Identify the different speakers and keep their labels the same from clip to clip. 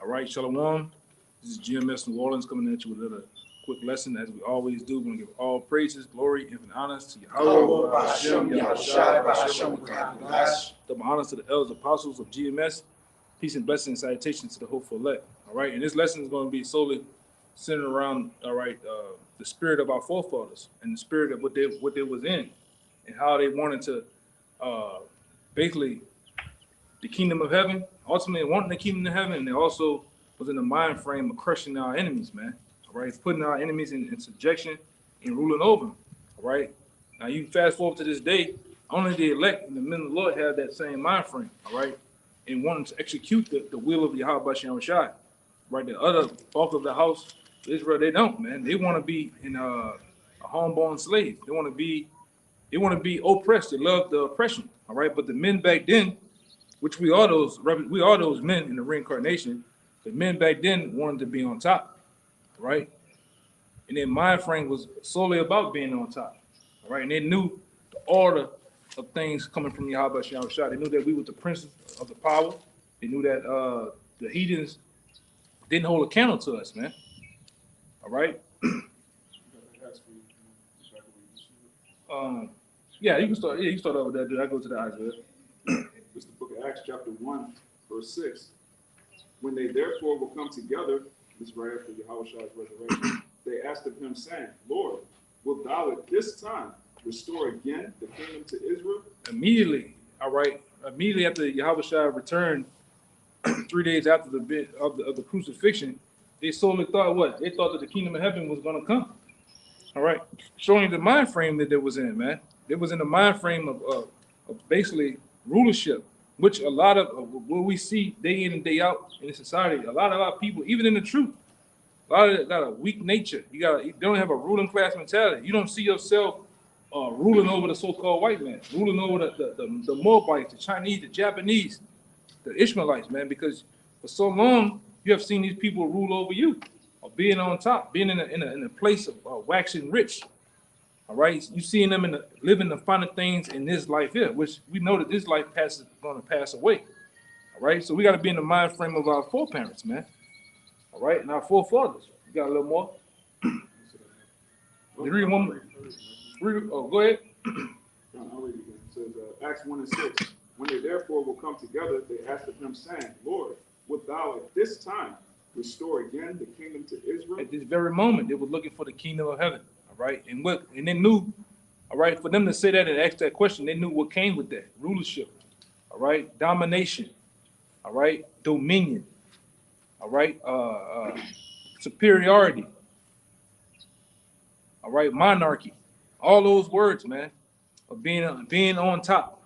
Speaker 1: All right, Shalom. This is Gms New Orleans coming at you with another quick lesson, as we always do. We're going to give all praises, glory, and honors to Yahweh, double honors to the elders apostles of GMS. Peace and blessings and salutations to the hopeful elect. All right, and this lesson is going to be solely centered around, all right, the spirit of our forefathers and the spirit of what they was in, and how they wanted to basically the kingdom of heaven, ultimately wanting the kingdom of heaven, and they also was in the mind frame of crushing our enemies, man. All right, putting our enemies in subjection and ruling over them. All right, now you fast forward to this day, only the elect and the men of the Lord have that same mind frame. All right, and wanting to execute the will of Yahweh Shem Shai. Right, the other bulk of the house of Israel, they don't, man. They want to be in a homeborn slave. They want to be oppressed. They love the oppression. All right, but the men back then, which we are those men in the reincarnation. The men back then wanted to be on top, right? And their mind frame was solely about being on top, all right? And they knew the order of things coming from Yahweh Shem Shai. They knew that we were the princes of the power. They knew that the heathens didn't hold a candle to us, man. All right? Yeah, you can start. Yeah, you start over there, dude. I go to the Isaiah.
Speaker 2: It's the book of Acts, chapter 1, verse 6. When they therefore will come together, this is right after Yahushua's resurrection, they asked of him, saying, Lord, wilt thou at this time restore again the kingdom to Israel?
Speaker 1: Immediately, all right. Immediately after Yahushua returned, 3 days after the bit of the crucifixion, they solely thought what? They thought that the kingdom of heaven was going to come. All right, showing the mind frame that they was in, man. They was in the mind frame of basically rulership, which a lot of what we see day in and day out in society, a lot of our people, even in the truth, a lot of it got a weak nature. You don't have a ruling class mentality. You don't see yourself ruling over the so-called white man, ruling over the Moabites, the Chinese, the Japanese, the Ishmaelites, man, because for so long you have seen these people rule over you, or being on top, being in a place of waxing rich. All right, you seeing them living the finer things in this life here, which we know that this life is going to pass away. All right, so we got to be in the mind frame of our foreparents, man. All right, and our forefathers. You got a little more? You read one more? Go ahead.
Speaker 2: I'll read it again. It says, Acts 1 and 6. When they therefore will come together, they asked of him, saying, Lord, wilt thou at this time restore again the kingdom to Israel?
Speaker 1: At this very moment, they were looking for the kingdom of heaven. All right, and they knew, all right, for them to say that and ask that question, they knew what came with that: rulership, all right, domination, all right, dominion, all right, superiority, all right, monarchy, all those words, man, of being on top,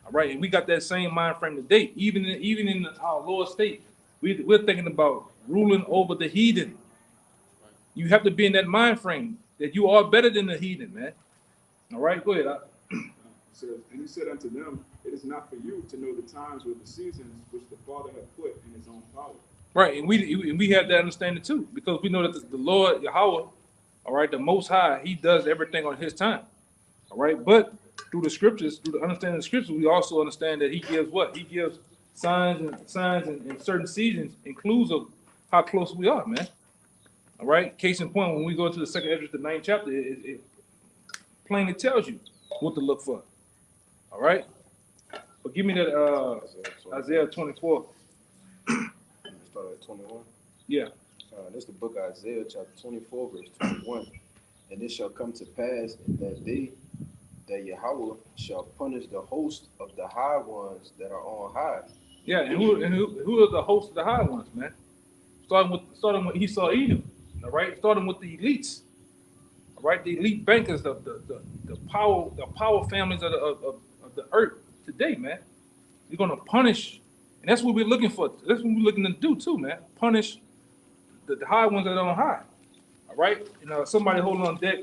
Speaker 1: all right, and we got that same mind frame today. Even in our lower state, we're thinking about ruling over the heathen. You have to be in that mind frame that you are better than the heathen, man. All right, go ahead.
Speaker 2: It says, and he said unto them, it is not for you to know the times or the seasons which the Father hath put in his own power.
Speaker 1: Right, and we have that understanding too, because we know that the Lord Yahweh, all right, the Most High, He does everything on His time. All right, but through the scriptures, through the understanding of the scriptures, we also understand that He gives what? He gives signs and certain seasons, includes of how close we are, man. All right. Case in point, when we go into the second Esdras, the 9th chapter, it plainly tells you what to look for. All right. But give me that Isaiah 24.
Speaker 3: Start at 21.
Speaker 1: Yeah.
Speaker 3: This is the book of Isaiah, chapter 24, verse 21. And it shall come to pass in that day that Yahweh shall punish the host of the high ones that are on high.
Speaker 1: Yeah, and who are the hosts of the high ones, man? Starting with Esau Edom. All right, starting with the elites, all right, the elite bankers, the power families of the earth today, man. You're gonna punish, and that's what we're looking for. That's what we're looking to do too, man. Punish the high ones that are on high. All right, somebody holding on deck.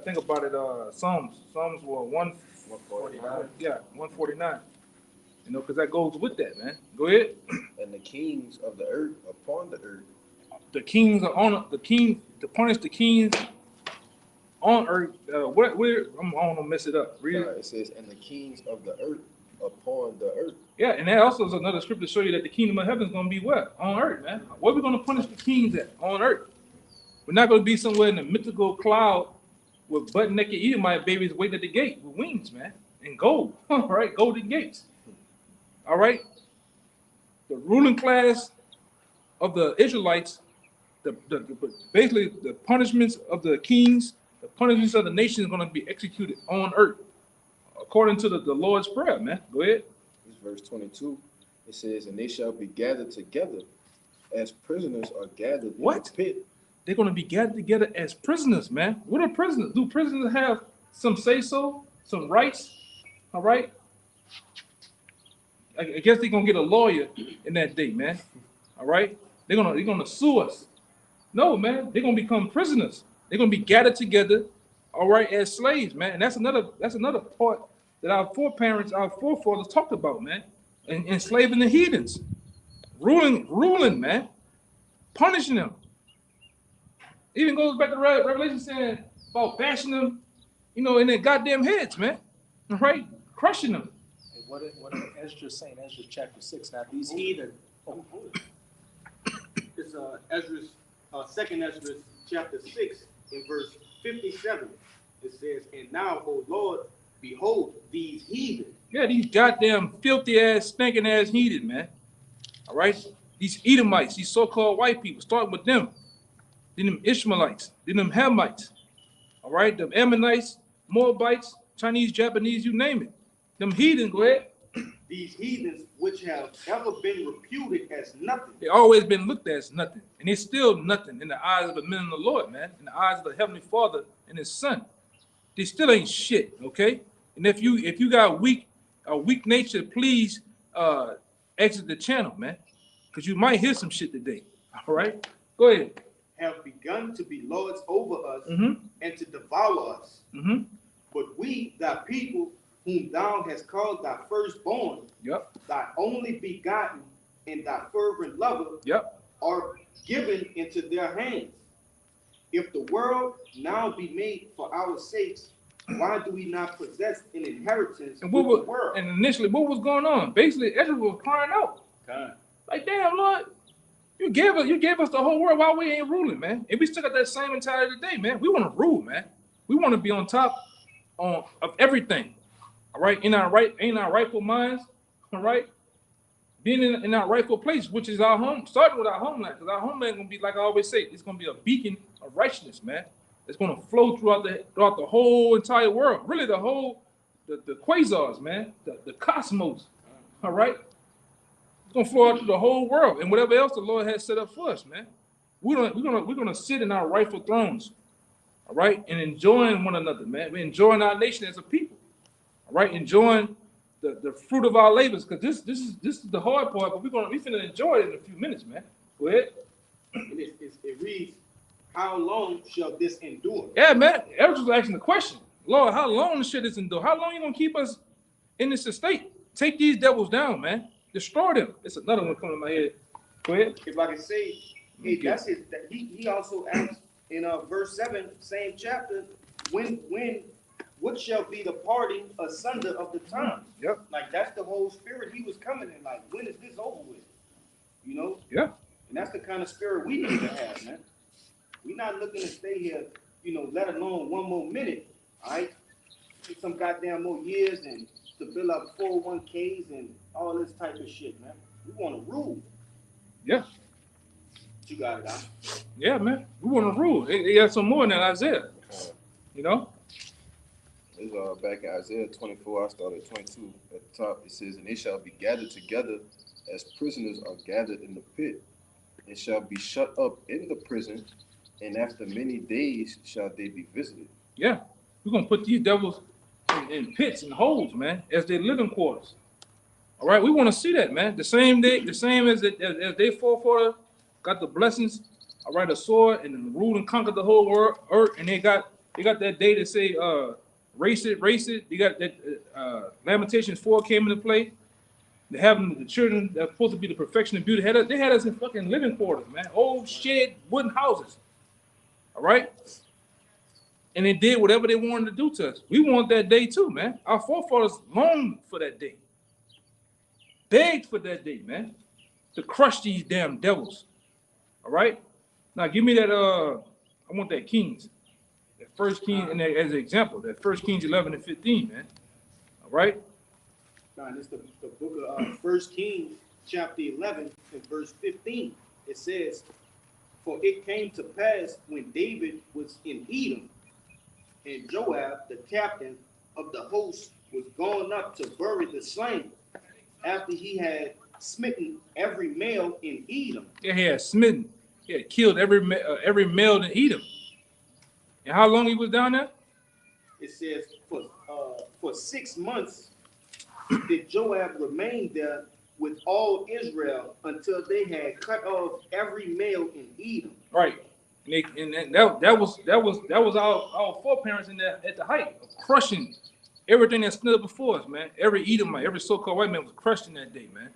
Speaker 1: Think about it. Psalms were 149. Yeah, 149. Because that goes with that, man. Go ahead.
Speaker 3: And the kings of the earth upon the earth.
Speaker 1: The kings are on the king to punish the kings on earth. Where I don't want to mess it up. Read it.
Speaker 3: It says, and the kings of the earth upon the earth.
Speaker 1: Yeah, and that also is another scripture to show you that the kingdom of heaven is going to be what? On earth, man. Where are we going to punish the kings at? On earth. We're not going to be somewhere in the mythical cloud with butt-naked Edomite babies waiting at the gate with wings, man, and gold. All right, golden gates. All right. The ruling class of the Israelites, basically the punishments of the kings, the punishments of the nation is going to be executed on earth, according to the Lord's prayer, man. Go ahead.
Speaker 3: This verse 22. It says, and they shall be gathered together as prisoners are gathered in the pit.
Speaker 1: They're going to be gathered together as prisoners, man. What are prisoners? Do prisoners have some say-so, some rights? All right. I guess they're going to get a lawyer in that day, man. All right. They're gonna sue us. No, man. They're going to become prisoners. They're going to be gathered together, all right, as slaves, man. And that's another part that our forefathers talked about, man. Enslaving the heathens, ruling, man, punishing them. Even goes back to Revelation saying about bashing them, in their goddamn heads, man. All right, crushing them.
Speaker 4: And what did Ezra saying? Ezra chapter 6. Now these heathen.
Speaker 5: It's Ezra's second Ezra chapter 6 in verse 57. It says, "And now, O Lord, behold these heathen."
Speaker 1: Yeah, these goddamn filthy ass, stinking ass heathen, man. All right, these Edomites, these so-called white people, starting with them. Then them Ishmaelites, then them Hamites, all right, them Ammonites, Moabites, Chinese, Japanese, you name it. Them heathens, go ahead.
Speaker 5: These heathens which have ever been reputed as nothing.
Speaker 1: They always been looked at as nothing, and it's still nothing in the eyes of the men of the Lord, man, in the eyes of the Heavenly Father and His Son. They still ain't shit, okay? And if you got a weak nature, please exit the channel, man, because you might hear some shit today. All right, go ahead.
Speaker 5: Have begun to be lords over us and to devour us. But we, thy people, whom thou hast called thy firstborn, thy only begotten, and thy fervent lover, are given into their hands. If the world now be made for our sakes, why do we not possess an inheritance with the world?
Speaker 1: And initially, what was going on? Basically, Ezra was crying out.
Speaker 5: God.
Speaker 1: Like, damn, Lord, you gave us the whole world while we ain't ruling, man. And we still got that same mentality today, man. We want to rule, man. We want to be on top of everything. All right, in our rightful minds, all right, being in our rightful place, which is our home, starting with our homeland, because our homeland is gonna be, like I always say, it's gonna be a beacon of righteousness, man. It's gonna flow throughout the whole entire world, really the quasars, man, the cosmos, all right. It's gonna flow out through the whole world, and whatever else the Lord has set up for us, man. We're gonna sit in our rightful thrones, all right, and enjoying one another, man. We're enjoying our nation as a people. All right, enjoying the fruit of our labors, because this is the hard part, but we're finna enjoy it in a few minutes, man. Go ahead.
Speaker 5: And it reads, how long shall this endure?
Speaker 1: Yeah, man. Eric was asking the question, Lord, how long this shit is endure? How long you gonna keep us in this estate? Take these devils down, man. Destroy them. It's another one coming to my head. Go ahead.
Speaker 5: If I can say, that's it. He also asked in verse 7, same chapter, what shall be the parting asunder of the times?
Speaker 1: Yep.
Speaker 5: Like, that's the whole spirit he was coming in. Like, when is this over with?
Speaker 1: Yeah.
Speaker 5: And that's the kind of spirit we need to have, man. We're not looking to stay here, let alone one more minute, all right? Take some goddamn more years and to build up 401ks and all this type of shit, man. We want to rule.
Speaker 1: Yeah.
Speaker 5: You got it, huh?
Speaker 1: Yeah, man. We want to rule. They got some more than Isaiah.
Speaker 3: It's back in Isaiah 24, I started at 22 at the top. It says, and they shall be gathered together as prisoners are gathered in the pit, and shall be shut up in the prison, and after many days shall they be visited. Yeah,
Speaker 1: we're going to put these devils in pits and holes, man, as their living quarters. All right, we want to see that, man. The same as they forefather got the blessings, all right, a sword, and ruled and conquered the whole world, earth, and they got that day to say, race it. You got that Lamentations 4 came into play. They having the children that's supposed to be the perfection of beauty. They had us in fucking living quarters, man. Old shed wooden houses. All right? And they did whatever they wanted to do to us. We want that day too, man. Our forefathers longed for that day. begged for that day, man, to crush these damn devils. All right? Now give me that, I want that Kings. That first King, and that, as an example, that first Kings 11 and 15, man. All right?
Speaker 5: Now, it's the book of 1 Kings, chapter 11 and verse 15. It says, "For it came to pass when David was in Edom, and Joab, the captain of the host, was gone up to bury the slain, after he had smitten every male in Edom."
Speaker 1: Yeah, he had smitten. He had killed every male in Edom. And how long he was down there?
Speaker 5: It says, for 6 months did Joab remain there with all Israel until they had cut off every male in Edom.
Speaker 1: Right. And that was our foreparents in there at the height of crushing everything that stood before us, man. Every Edomite, every so-called white man was crushed in that day, man.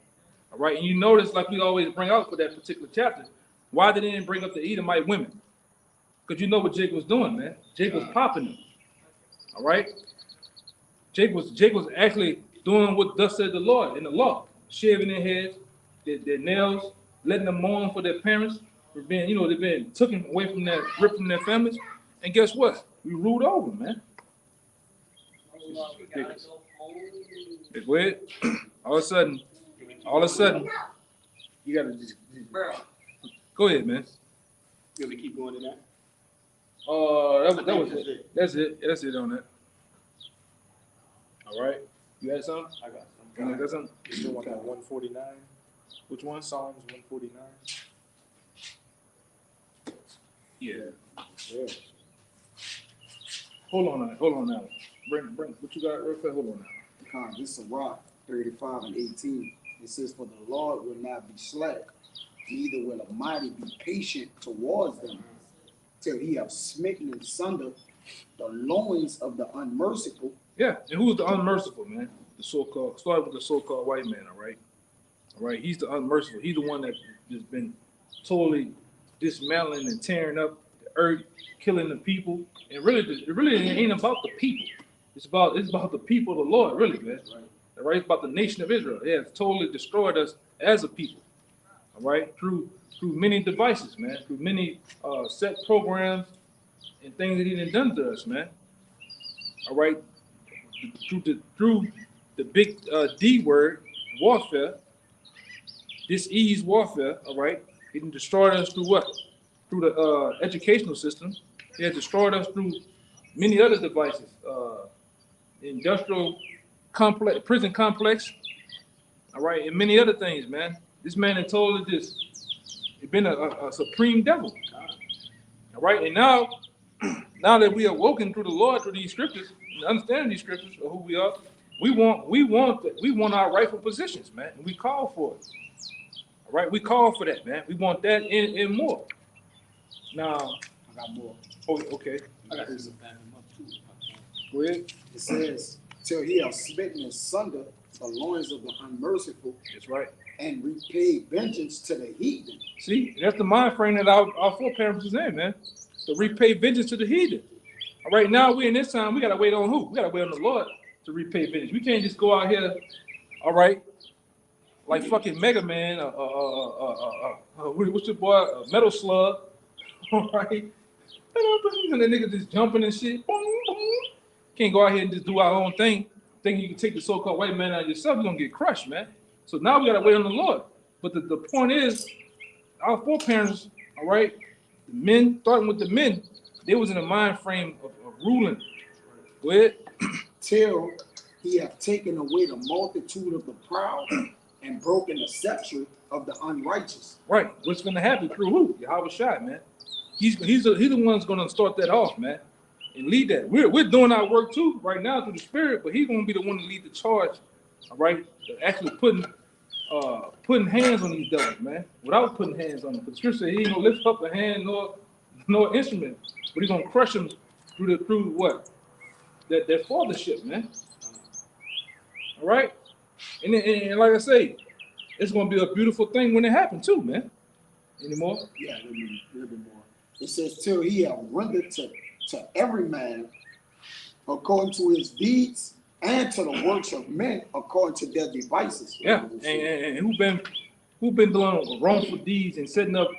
Speaker 1: All right. And you notice, like we always bring out for that particular chapter, why they didn't bring up the Edomite women? Because you know what Jake was doing, man. Jake was popping them. All right. Jake was actually doing what thus said the Lord in the law, shaving their heads, their nails, letting them mourn for their parents for being, they've been taken away from ripped from their families. And guess what? We ruled over, man. It's weird. All of a sudden, you gotta just go ahead, man.
Speaker 5: You want to keep going in that?
Speaker 1: That was it. That's it on that. All right. You had something?
Speaker 4: I got
Speaker 1: You got something?
Speaker 4: You still want that 149?
Speaker 1: Which one?
Speaker 4: Psalms 149?
Speaker 1: Yeah.
Speaker 4: Yeah.
Speaker 1: Hold on now. Bring what you got real quick. Hold on now.
Speaker 6: This is Rock 35 and 18. It says, "For the Lord will not be slack, neither will a mighty be patient towards them, till he have smitten in sunder the loins of the unmerciful."
Speaker 1: Yeah, and who's the unmerciful, man? The so-called, started with the so-called white man, all right? All right, he's the unmerciful. He's the one that just been totally dismantling and tearing up the earth, killing the people. And it really ain't about the people. It's about the people of the Lord, really, man. All right, it's about the nation of Israel. It has totally destroyed us as a people. All right, through many devices, man, through many set programs and things that he done to us, man. All right, through the big D word, warfare, disease warfare. All right, he done destroyed us through what? Through the educational system. He has destroyed us through many other devices, industrial complex, prison complex. All right, and many other things, man. This man had totally just been a supreme devil. All right, and now that we are woken through the Lord through these scriptures, and understanding these scriptures of who we are, we want our rightful positions, man, and we call for it. All right, we call for that, man. We want that and more. Now,
Speaker 6: I got more.
Speaker 1: oh, okay.
Speaker 4: I got some backing up too.
Speaker 1: Go ahead.
Speaker 6: It says, "Till he have smitten in sunder the loins of the unmerciful,
Speaker 1: That's right.
Speaker 6: and repaid vengeance to the heathen."
Speaker 1: See, that's the mind frame that our foreparents was in, man. To repay vengeance to the heathen. All right, now we in this time, we gotta wait on who? We gotta wait on the Lord to repay vengeance. We can't just go out here, all right, like fucking Mega Man, what's your boy, Metal Slug, all right? And the nigga just jumping and shit. Can't go out here and just do our own thing, thinking you can take the so-called white man out of yourself. You're gonna get crushed, man. So now we gotta wait on the Lord. But the point is, our foreparents, all right, the men, starting with the men, they was in a mind frame of ruling. Go ahead.
Speaker 6: "Till he have taken away the multitude of the proud, and broken the scepter of the unrighteous."
Speaker 1: Right. What's gonna happen through who? Yahweh Shai, man. He's the one's gonna start that off, man, and lead that. We're doing our work too right now through the Spirit, but he's gonna be the one to lead the charge. All right, actually putting hands on these devils, man, without putting hands on them. Because the scripture said he ain't gonna lift up a hand nor instrument, but he's gonna crush them through what? That fathership, man. All right, and like I say, it's gonna be a beautiful thing when it happens too, man. Anymore?
Speaker 6: Yeah, a little bit more. It says, "Till he have rendered to every man according to his deeds and to the works of men according to their devices.
Speaker 1: Yeah, and who been doing wrongful deeds and setting up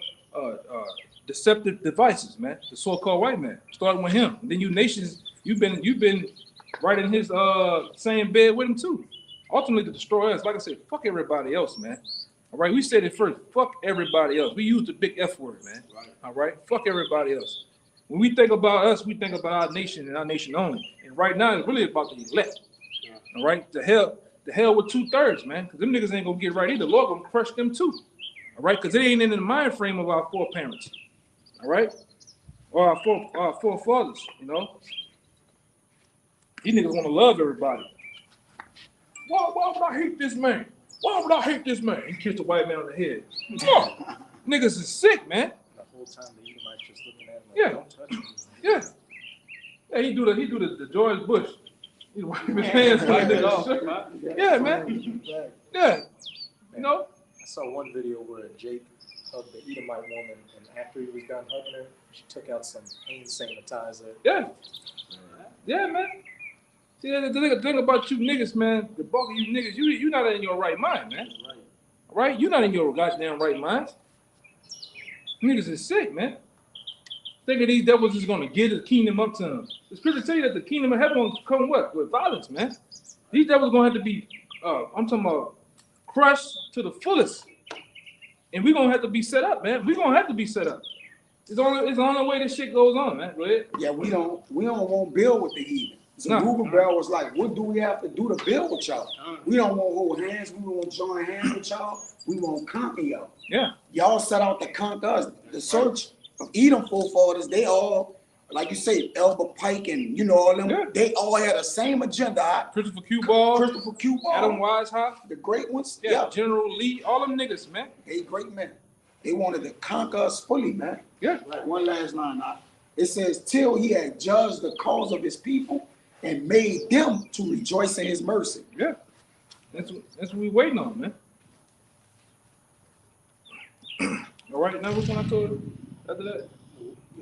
Speaker 1: deceptive devices, man? The so-called white man, starting with him. And then you nations, you've been right in his same bed with him too. Ultimately, to destroy us. Like I said, fuck everybody else, man. All right, we said it first. Fuck everybody else. We used the big F word, man. All right, fuck everybody else. When we think about us, we think about our nation and our nation only. And right now, it's really about the elect. All right, the hell with 2/3, man. Because them niggas ain't gonna get right either. The Lord gonna crush them too. All right, because it ain't in the mind frame of our foreparents. All right, or our forefathers. You know, these niggas want to love everybody. Why would I hate this man? Why would I hate this man? He kissed a white man on the head. Oh, niggas is sick, man.
Speaker 4: The whole time the Edomites just looking at him like,
Speaker 1: Yeah.
Speaker 4: don't touch me.
Speaker 1: Yeah. Yeah, he do the George Bush. He wipe his hands like that. Yeah, man. Yeah. You know?
Speaker 4: I saw one video where Jake hugged the Edomite woman, and after he was done hugging her, she took out some hand sanitizer.
Speaker 1: Yeah. Yeah, man. See, the thing about you niggas, man, the bulk of you niggas, you not in your right mind, man.
Speaker 4: Right.
Speaker 1: All right? You not in your goddamn right mind. Niggas is sick, man. Thinking these devils is gonna get the kingdom up to them. The scripture tell you that the kingdom of heaven will come what? With violence, man. These devils gonna have to be, I'm talking about crushed to the fullest. And we're gonna have to be set up, man. We're gonna have to be set up. It's the only way this shit goes on, man. Go ahead.
Speaker 6: Yeah, we don't want to build with the heathen. So
Speaker 1: No.
Speaker 6: Rubenbell was like, what do we have to do to build with y'all? We don't want to hold hands. We won't join hands with y'all. We won't conquer y'all.
Speaker 1: Yeah.
Speaker 6: Y'all set out to conquer us. The search of Edom forefathers, they all, like you say, Elba Pike and, all them,
Speaker 1: Yeah.
Speaker 6: they all had the same agenda.
Speaker 1: Christopher Q Ball,
Speaker 6: Christopher Q. Ball,
Speaker 1: Adam Weishaupt,
Speaker 6: the great ones,
Speaker 1: yeah, General Lee, all them niggas, man.
Speaker 6: they great men. They wanted to conquer us fully, man.
Speaker 1: Yeah.
Speaker 6: One last line. It says, till he had judged the cause of his people and made them to rejoice in his mercy.
Speaker 1: Yeah. That's what we waiting on, man. All right, now which one I told you after that?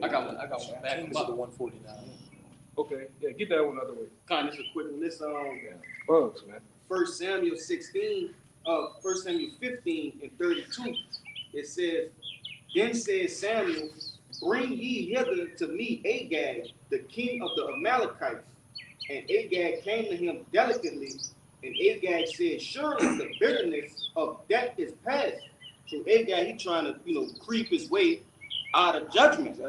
Speaker 7: I got one back.
Speaker 4: Kings of the 149.
Speaker 1: Okay, yeah, get that one out of the way.
Speaker 5: Kind of just a quick one. This
Speaker 1: Bugs, man.
Speaker 5: 1 Samuel 15 and 32. It says, then said Samuel, bring ye hither to me Agag, the king of the Amalekites. And Agag came to him delicately, and Agag said, surely the bitterness of death is past. So Agag, he trying to, creep his way out of judgment.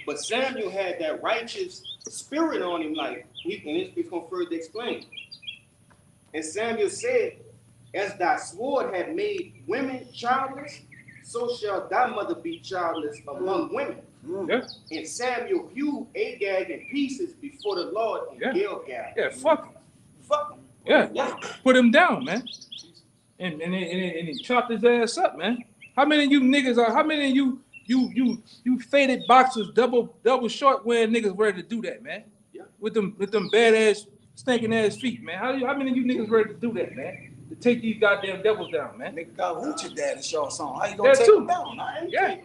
Speaker 5: But Samuel had that righteous spirit on him, and it's going to further explain. And Samuel said, as thy sword had made women childless, so shall thy mother be childless among women.
Speaker 1: Yeah.
Speaker 5: And Samuel hewed Agag in pieces before the Lord in Gilgal.
Speaker 1: Yeah, fuck him.
Speaker 5: Fuck him.
Speaker 1: Yeah, put him down, man. And he chopped his ass up, man. How many of you niggas are? How many of you faded boxers, double short wearing niggas ready to do that, man?
Speaker 5: Yeah.
Speaker 1: With them badass stinking ass feet, man. How many of you niggas ready to do that, man? To take these goddamn devils down, man.
Speaker 6: Nigga got hoochie daddy show song. How you gonna
Speaker 1: That
Speaker 6: take
Speaker 1: too.
Speaker 6: them down?
Speaker 1: Yeah.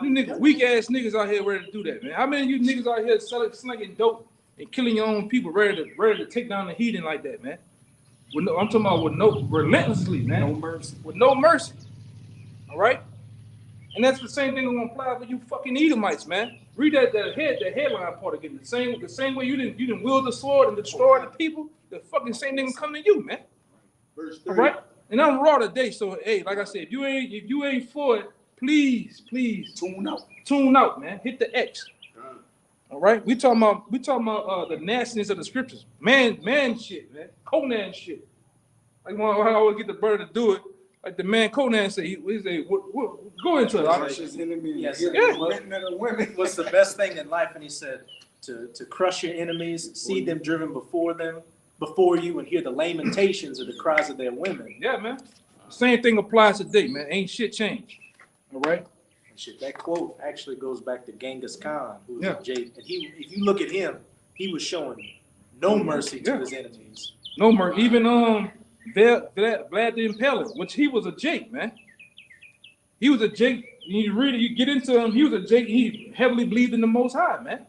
Speaker 1: You niggas, weak ass niggas out here ready to do that, man. How many of you niggas out here slinging dope and killing your own people, ready to take down the heathen like that, man? I'm talking about relentlessly, man.
Speaker 6: No mercy.
Speaker 1: With no mercy. All right? And that's the same thing that's gonna apply for you fucking Edomites, man. Read that headline part again. The same way you didn't wield the sword and destroy the people, the fucking same thing will come to you, man.
Speaker 5: Verse
Speaker 1: All
Speaker 5: 3.
Speaker 1: right? And I'm raw today, so hey, like I said, if you ain't for it, please tune out, man. Hit the X. All right, we talking about the nastiness of the scriptures, man shit, man, Conan shit. Like I always get the brother to do it, like the man Conan say. He say, go into it.
Speaker 4: Yes.
Speaker 6: Women.
Speaker 4: What's the best thing in life? And he said, to crush your enemies, see them driven before you, and hear the lamentations of the cries of their women.
Speaker 1: Yeah, man. Same thing applies today, man. Ain't shit changed. All right.
Speaker 4: And shit, that quote actually goes back to Genghis Khan, who was
Speaker 1: Yeah.
Speaker 4: a Jade. And if you look at him, he was showing no mercy to his enemies.
Speaker 1: No more. Even Vlad the Impaler, which he was a Jake, man. He was a Jake. You read it, you get into him. He was a Jake. He heavily believed in the Most High, man.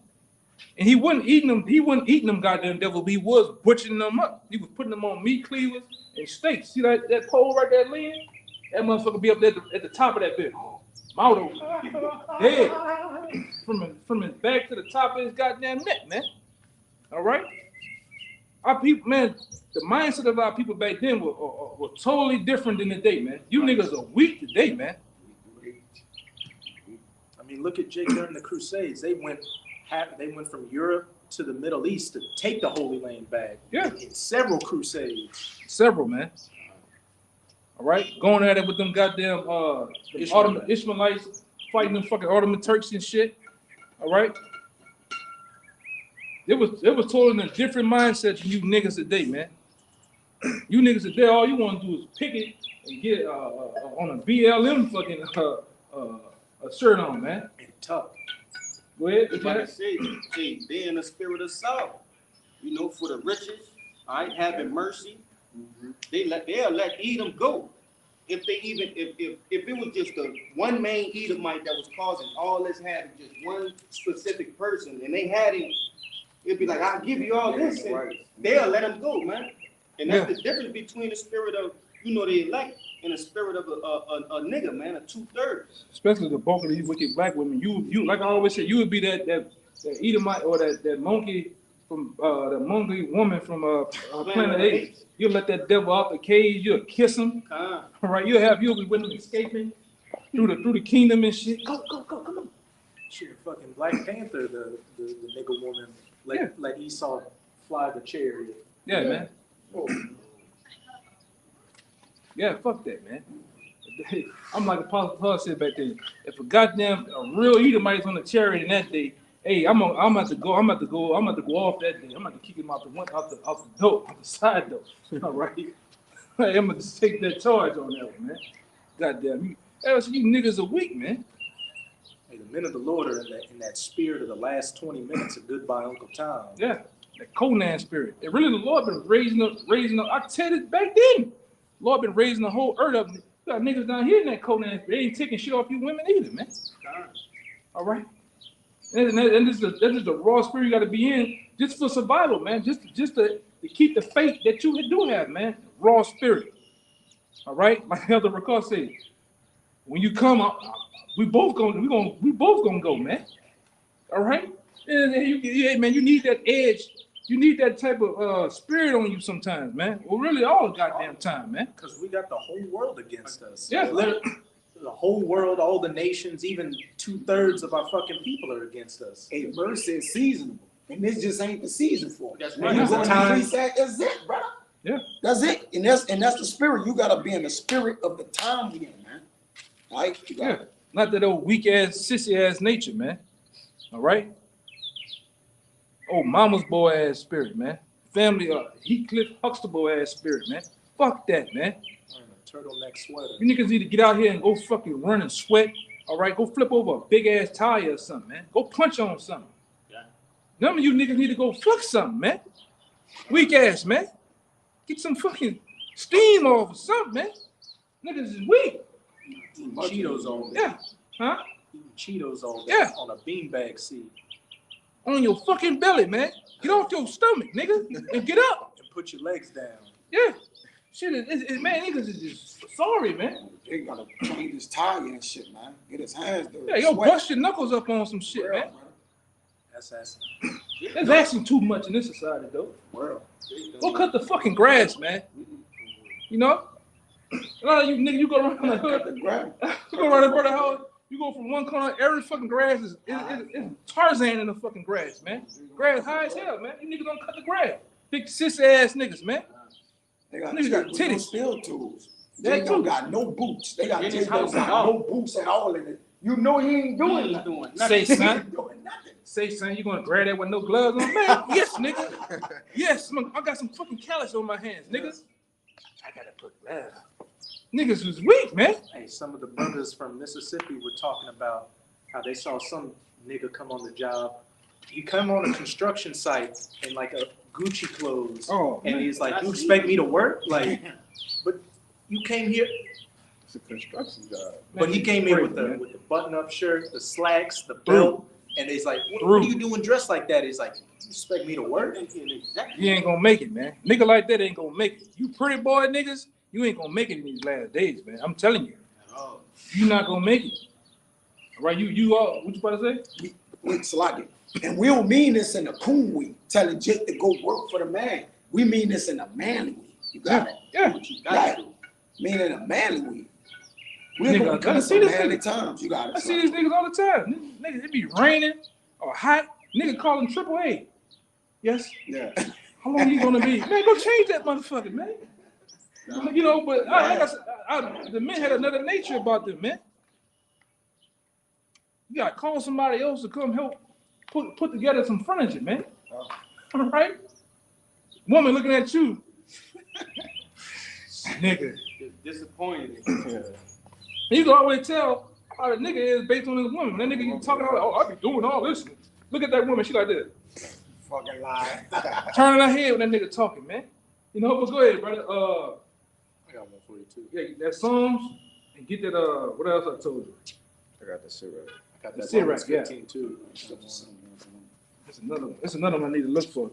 Speaker 1: And he wasn't eating them. He wasn't eating them goddamn devil. He was butchering them up. He was putting them on meat cleavers and steaks. See that pole right there leaning? That motherfucker be up there at the top of that bit. Mouth open, dead, from his back to the top of his goddamn neck, man. All right, our people, man. The mindset of our people back then were totally different than today, man. You niggas are weak today, man.
Speaker 4: I mean, look at Jake during the Crusades. They went from Europe to the Middle East to take the Holy Land back.
Speaker 1: Yeah.
Speaker 4: In several crusades.
Speaker 1: Several, man. All right, going at it with them goddamn Ishmaelites fighting them fucking Ottoman Turks and shit. All right. It was totally in a different mindset than you niggas today, man. You niggas today, all you want to do is pick it and get on a BLM fucking a shirt on, man.
Speaker 4: And tough.
Speaker 1: Go ahead.
Speaker 5: Like I say, they in the spirit of Saul. You know, for the riches, all right, having mercy. They'll let Edom go. If it was just a one main Edomite that was causing all this having just one specific person, and they had him, it'd be like, I'll give you all this, and they'll let him go, man. And that's the difference between the spirit of, you know, the elect and the spirit of a nigga, man, a 2/3.
Speaker 1: Especially the bulk of these wicked black women. You like I always say, you would be that Edomite or that monkey from the monkey woman from Planet 8. You'll let that devil out the cage. You'll kiss him. All right. You'll be with him escaping through the kingdom and shit. Go, come on.
Speaker 4: Shit, fucking Black Panther, the nigga woman, let Esau fly the chariot.
Speaker 1: Yeah, man. Oh. Yeah, fuck that, man. I'm like Apostle Paul said back then. If a real Edomite's on the chariot in that day, hey, I'm about to go off that day. I'm about to kick him out the side door. All right. Hey, I'm gonna take that charge on that one, man. Goddamn, you niggas are weak, man.
Speaker 4: Hey, the men of the Lord are in that spirit of the last 20 minutes of Goodbye Uncle Tom.
Speaker 1: Yeah, that Conan spirit. And really, the Lord been raising up. I said it back then. Lord been raising the whole earth up. You got niggas down here in that Conan spirit. They ain't taking shit off you women either, man. All right. And this is the raw spirit you got to be in just for survival, man. Just to keep the faith that you do have, man. Raw spirit. All right. Like Elder Ricard said, when you come up, we both gonna go, man. All right. And man, you need that edge. You need that type of spirit on you sometimes, man. Well, really, all the goddamn time, man.
Speaker 4: Because we got the whole world against us.
Speaker 1: Yeah.
Speaker 4: The whole world, all the nations, even 2/3 of our fucking people are against us.
Speaker 6: A verse says seasonable, and this just ain't the season for it.
Speaker 5: That's
Speaker 6: When
Speaker 5: right.
Speaker 6: you go to 3 sacks, that's it, brother.
Speaker 1: Yeah.
Speaker 6: That's it, and that's the spirit. You gotta be in the spirit of the time we in, man. Right?
Speaker 1: Yeah. Not that old weak ass, sissy ass nature, man. All right. Oh, mama's boy ass spirit, man. Family, Heathcliff Huxtable ass spirit, man. Fuck that, man.
Speaker 4: Turtleneck sweater.
Speaker 1: You niggas need to get out here and go fucking run and sweat. All right, go flip over a big ass tire or something, man. Go punch on something. Yeah. None of you niggas need to go fuck something, man. Weak ass, man. Get some fucking steam off or something, man. Niggas is weak.
Speaker 4: Eating Cheetos all day.
Speaker 1: Yeah. Huh?
Speaker 4: Eating Cheetos all day on a beanbag seat.
Speaker 1: On your fucking belly, man. Get off your stomach, nigga, and get up.
Speaker 4: And put your legs down.
Speaker 1: Yeah. Shit, man, niggas is just sorry, man.
Speaker 6: They gotta change his tire and shit, man. Get his hands dirty.
Speaker 1: Yeah, yo, bust your knuckles up on some shit, man.
Speaker 4: That's
Speaker 1: asking too much in this society, though.
Speaker 6: World.
Speaker 1: Go cut the fucking grass, man. You know? A lot of you niggas, you go around the hood. You go around the brother house. You go from one corner, every fucking grass is Tarzan in the fucking grass, man. Grass high as hell, man. You niggas don't cut the grass. Big sis ass niggas, man.
Speaker 6: They got
Speaker 1: titties.
Speaker 6: Steel tools. They don't got no boots. They got no boots at all in it. You know he ain't doing nothing.
Speaker 1: Say, son. Say, son, you gonna grab that with no gloves on, man? Yes, nigga. Yes, I got some fucking callus on my hands, niggas. I gotta put gloves. Niggas was weak, man.
Speaker 4: Hey, some of the brothers from Mississippi were talking about how they saw some nigga come on the job. He come on a construction site in like a Gucci clothes. Oh, and he's like, you expect me to work? Like, but you came here.
Speaker 3: It's a construction job.
Speaker 4: But he came here with the button-up shirt, the slacks, the belt, And it's like, what are you doing dressed like that? It's like, you expect me to work?
Speaker 1: You ain't gonna make it, man. Nigga like that ain't gonna make it. You pretty boy niggas, you ain't gonna make it in these last days, man. I'm telling you. You not gonna make it. All right, you all, what you about to say?
Speaker 6: Wait, Salaki. And we don't mean this in a coon way, telling Jake to go work for the man. We mean this in a manly way. You got it.
Speaker 1: Yeah.
Speaker 6: What you got to do. Mean in a manly way. We're
Speaker 1: Nigga,
Speaker 6: gonna come to some manly times. You got it.
Speaker 1: I see these niggas all the time. Niggas, it be raining or hot. Nigga calling AAA. Yes.
Speaker 6: Yeah.
Speaker 1: How long you gonna be? Man, go change that motherfucker, man. You know, but like I said, the men had another nature about them, man. You gotta call somebody else to come help put together some furniture, man. All right? Woman looking at you. Nigga.
Speaker 5: Disappointed.
Speaker 1: You can always tell how the nigga is based on this woman. That nigga you talking about, oh, I be doing all this. Look at that woman, she like this.
Speaker 6: Fucking lie.
Speaker 1: Turning her head when that nigga talking, man. You know, but go ahead, brother.
Speaker 4: I got one for you too.
Speaker 1: Yeah, that Psalms and get that what else I told you?
Speaker 3: I got the Sirach.
Speaker 4: I got that
Speaker 1: Sirach, yeah.
Speaker 4: 15 too.
Speaker 1: It's another one I need to look for.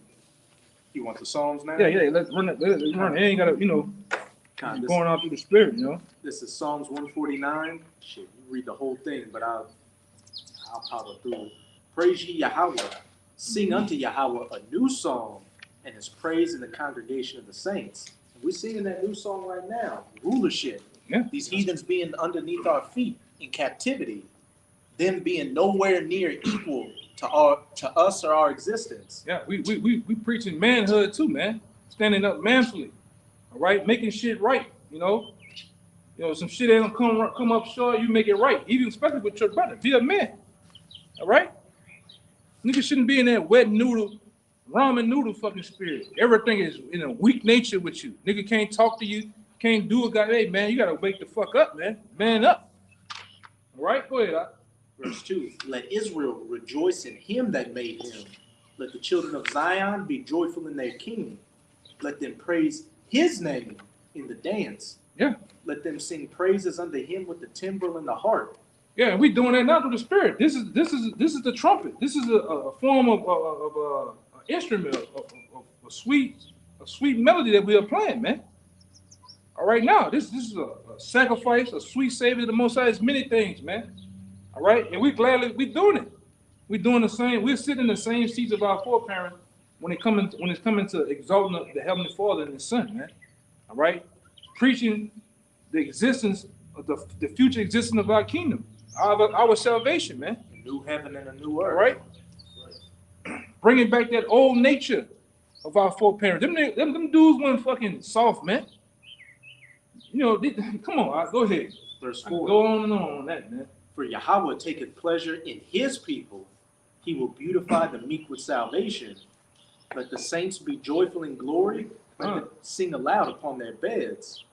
Speaker 4: You want the Psalms now?
Speaker 1: Yeah, let's run it. Let's run it. It ain't gotta, you know, going out through the spirit, you know.
Speaker 4: This is Psalms 149. Shit, you read the whole thing, but I'll power through it. Praise ye Yahweh. Sing unto Yahweh a new song, and his praise in the congregation of the saints. And we're singing that new song right now. Rulership.
Speaker 1: Yeah.
Speaker 4: These heathens being underneath our feet in captivity, them being nowhere near equal to us or our existence.
Speaker 1: Yeah, we preaching manhood too, man. Standing up manfully. All right, making shit right, you know. You know, some shit ain't gonna come up short, you make it right. Even especially with your brother. Be a man. All right? Niggas shouldn't be in that wet noodle, ramen noodle fucking spirit. Everything is in a weak nature with you. Nigga can't talk to you, can't do a guy. Hey man, you gotta wake the fuck up, man. Man up. All right, go ahead.
Speaker 4: Verse 2, let Israel rejoice in him that made him. Let the children of Zion be joyful in their king. Let them praise his name in the dance.
Speaker 1: Yeah.
Speaker 4: Let them sing praises unto him with the timbrel and the harp.
Speaker 1: Yeah, we doing that now through the spirit. This is the trumpet. This is a form of instrument, a sweet melody that we are playing, man. All right, now this is a sacrifice, a sweet savior. The Most High is many things, man. All right, and we doing it. We're doing the same. We're sitting in the same seats of our foreparents when it's coming to exalting the Heavenly Father and His Son, man. All right, preaching the existence of the future existence of our kingdom. Our salvation, man.
Speaker 4: A new heaven and a new earth.
Speaker 1: All right? Bringing back that old nature of our foreparents. Them dudes weren't fucking soft, man. You know, come on, go ahead.
Speaker 4: Verse 4.
Speaker 1: Go on that, man.
Speaker 4: For Yahweh taketh pleasure in his people. He will beautify the meek with salvation. Let the saints be joyful in glory. Let them sing aloud upon their beds.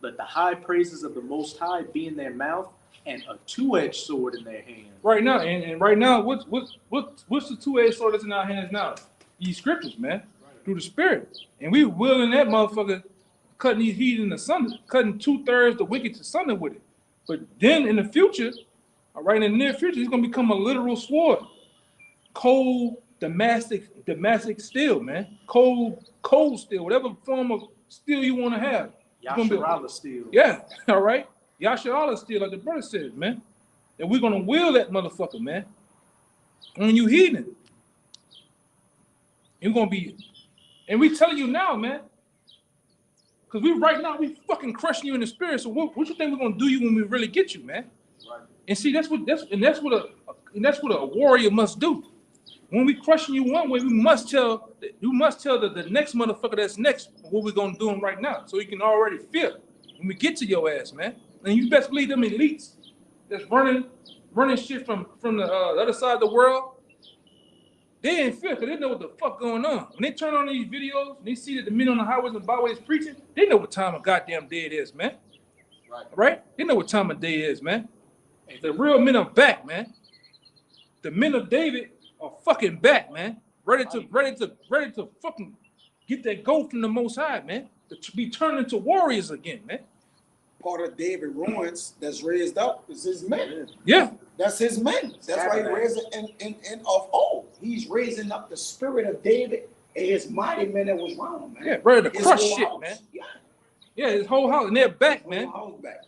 Speaker 4: Let the high praises of the Most High be in their mouth, and a two-edged sword in their hand.
Speaker 1: Right now, and right now, what's the two-edged sword that's in our hands now? These scriptures, man, through the Spirit, and we willing that motherfucker, cutting these heathen asunder, cutting 2/3 the wicked asunder with it. But then in the future, all right, in the near future, it's gonna become a literal sword, cold Damascus steel, man, cold steel, whatever form of steel you want to have.
Speaker 4: Yasharala steel.
Speaker 1: Yeah, all right. Yasharala steel, like the brother said, man. And we're gonna will that motherfucker, man. On you heathen. You're gonna be, and we telling you now, man. Because right now we fucking crushing you in the spirit. So what you think we're gonna do you when we really get you, man? Right. And see, that's what a warrior must do. When we crushing you one way, you must tell the next motherfucker that's next what we're gonna do him right now. So you can already feel when we get to your ass, man. And you best believe them elites that's running shit from the other side of the world. They ain't fear because they know what the fuck going on. When they turn on these videos and they see that the men on the highways and byways preaching, they know what time of goddamn day it is, man. Right? They know what time of day it is, man. The real men are back, man. The men of David are fucking back, man. Ready to fucking get that gold from the Most High, man. To be turned into warriors again, man.
Speaker 6: Part of David Ruins that's raised up is his men.
Speaker 1: Yeah.
Speaker 6: That's his men. That's why he raised it in of old. He's raising up the spirit of David and his mighty men that was round, man.
Speaker 1: Yeah, ready to
Speaker 6: His
Speaker 1: crush
Speaker 6: whole
Speaker 1: shit,
Speaker 6: house.
Speaker 1: man.
Speaker 6: Yeah.
Speaker 1: Yeah, his whole house, and they're back, man.
Speaker 6: Whole house back.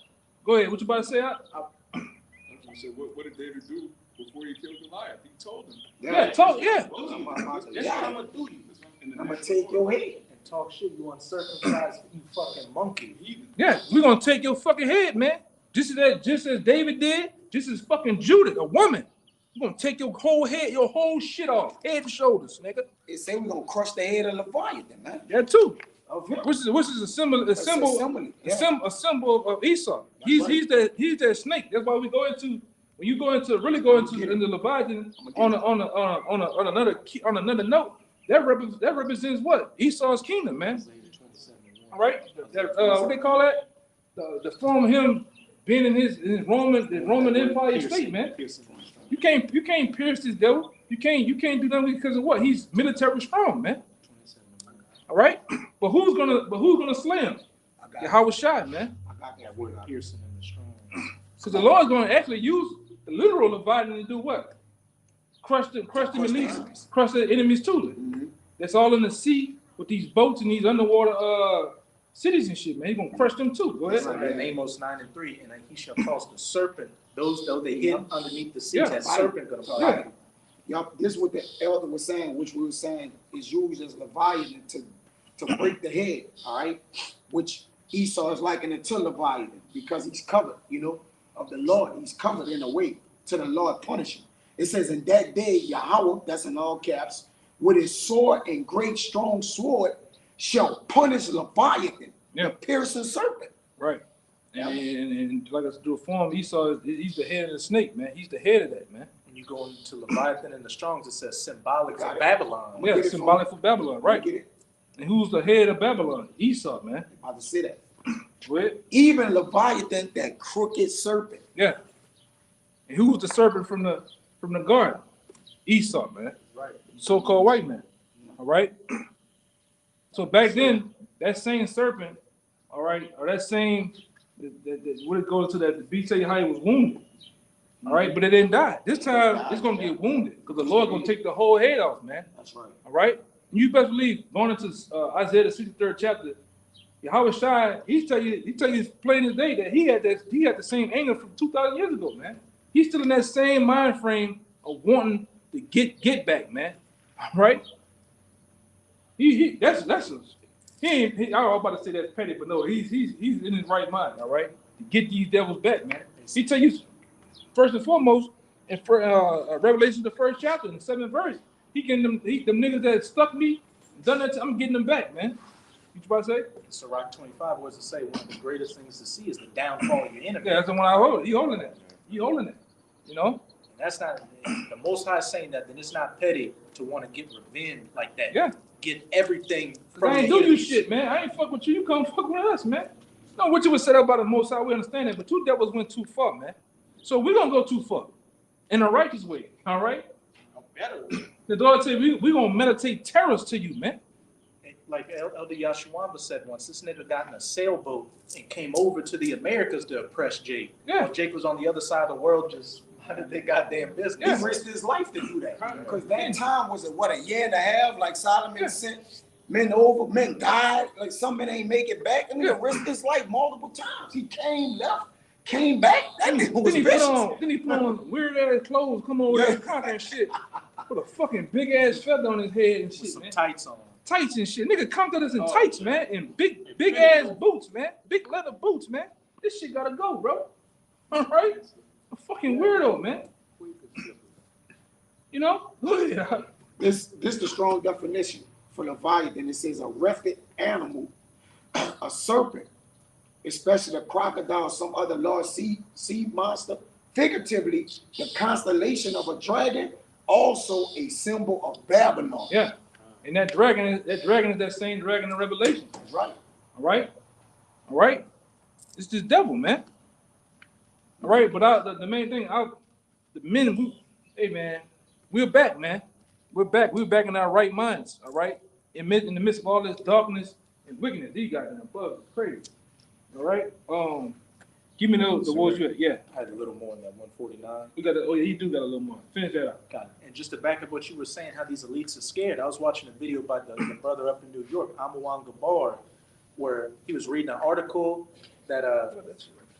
Speaker 1: Go ahead. What you about to say?
Speaker 2: You said, what did David do before he killed Goliath? He told him.
Speaker 1: Yeah, talk. Yeah.
Speaker 5: That's what I'm gonna do you.
Speaker 6: I'm gonna take your head.
Speaker 4: And talk shit, you uncircumcised, you fucking monkey.
Speaker 1: Yeah, we're gonna take your fucking head, man. Just as David did, just as fucking Judith, a woman. We're gonna take your whole head, your whole shit off, head and shoulders, nigga.
Speaker 6: It say we're gonna crush the head of Leviathan, man.
Speaker 1: That too.
Speaker 6: Of him.
Speaker 1: Which is a symbol,
Speaker 6: That's
Speaker 1: a symbol of Esau. He's that snake. That's why we go into when you go into into Leviathan on another note. That represents what? Esau's kingdom, man. All right. What they call that? The form of him being in his Roman Empire state, man. You can't pierce this devil. You can't do nothing because of what? He's military strong, man. All right, but who's gonna slay him? Yahweh Shai, man.
Speaker 6: I got that
Speaker 4: Word piercing in the strong.
Speaker 1: Because the Lord's gonna actually use the literal Leviathan to do what? Crush the enemies too.
Speaker 6: Mm-hmm.
Speaker 1: That's all in the sea with these boats and these underwater cities and shit, man. He's gonna crush them too. Go ahead.
Speaker 4: In Amos 9:3, and he shall cause the serpent, those though they hid underneath the sea,
Speaker 1: Yeah.
Speaker 4: that serpent gonna fall.
Speaker 1: Yeah.
Speaker 6: Yup, this is what the elder was saying, which we were saying is used as Leviathan to break the head, all right? Which Esau is likening to Leviathan because he's covered, of the Lord. He's covered in a way to the Lord punishing. It says, in that day, Yahweh, that's in all caps, with his sword and great strong sword, shall punish Leviathan,
Speaker 1: Yeah.
Speaker 6: the piercing serpent.
Speaker 1: Right. And like I said, to form Esau, he's the head of the snake, man. He's the head of that, man.
Speaker 4: When you go into Leviathan and the Strongs, it says symbolic
Speaker 6: Got
Speaker 4: of
Speaker 6: it.
Speaker 4: Babylon.
Speaker 1: Yeah,
Speaker 6: Get it
Speaker 1: symbolic for Babylon, right?
Speaker 6: Get it?
Speaker 1: And who's the head of Babylon? Esau, man.
Speaker 6: I'm about to say that.
Speaker 1: Go ahead.
Speaker 6: Even Leviathan, that crooked serpent.
Speaker 1: Yeah. And who's the serpent from the garden? Esau, man.
Speaker 4: Right.
Speaker 1: So-called white man. All right. So back then, that same serpent, all right, or that same what it goes to that the beast tell you how he was wounded. All right, but it didn't die. This time it's gonna get wounded because the Lord's gonna take the whole head off, man.
Speaker 6: That's right.
Speaker 1: All right. You best believe going into Isaiah the 63rd chapter, Yahweh Shai, he tell you plain as day that he had the same anger from 2,000 years ago, man. He's still in that same mind frame of wanting to get back, man. All right. I was about to say that's petty, but no, he's in his right mind, all right, to get these devils back, man. He tell you first and foremost in Revelation the 1st chapter in the 7th verse, he getting them niggas that stuck me, done that. I'm getting them back, man. You about to say?
Speaker 4: Sirach 25, what does it say? One of the greatest things to see is the downfall of your enemy.
Speaker 1: Yeah, that's the one I hold. He holding that. You know.
Speaker 4: And that's not the Most High saying that. Then it's not petty to want to get revenge like that.
Speaker 1: Yeah.
Speaker 4: Get everything from
Speaker 1: I ain't
Speaker 4: the
Speaker 1: do you
Speaker 4: enemies.
Speaker 1: shit, man. I ain't fuck with you. You come fuck with us, man. No, what you was set up by the Most High, we understand that, but two devils went too far, man. So we're gonna go too far in a righteous way, all right?
Speaker 5: A better way.
Speaker 1: The Lord said we gonna meditate terrors to you, man.
Speaker 4: Like Elder Yashuamba said once, this nigga got in a sailboat and came over to the Americas to oppress Jake.
Speaker 1: Yeah.
Speaker 4: While Jake was on the other side of the world just minding their goddamn business.
Speaker 6: He risked his life to do that. Because that time was a year and a half, like Solomon sent men over, men died, like some men ain't make it back, and he risked his life multiple times. He came back, that nigga was vicious.
Speaker 1: Then he put on weird ass clothes, come over there and conquer and shit. Put a fucking big ass feather on his head and
Speaker 4: With
Speaker 1: shit,
Speaker 4: some
Speaker 1: man.
Speaker 4: tights on.
Speaker 1: Tights and shit. Nigga conquered us in tights, man, and big ass boots, man. Big leather boots, man. This shit gotta go, bro. All right? A fucking weirdo, man. You know? Yeah.
Speaker 6: This the strong definition for Leviathan. It says a reptile animal, a serpent, especially a crocodile, some other large sea monster. Figuratively, the constellation of a dragon, also a symbol of Babylon.
Speaker 1: Yeah. And that dragon is that same dragon in Revelation.
Speaker 6: That's right.
Speaker 1: All right? All right? It's this devil, man. All right, but the main thing, the men, hey, man, we're back, man. We're back. We're back in our right minds, all right? In the midst of all this darkness and wickedness, these guys in the bug is crazy. All right? Give me the words you had. Yeah.
Speaker 4: I had a little more in that 149.
Speaker 1: We got oh yeah, you do got a little more. Finish that out.
Speaker 4: Got it. And just to back up what you were saying, how these elites are scared. I was watching a video by the brother up in New York, Amawan Gabar, where he was reading an article that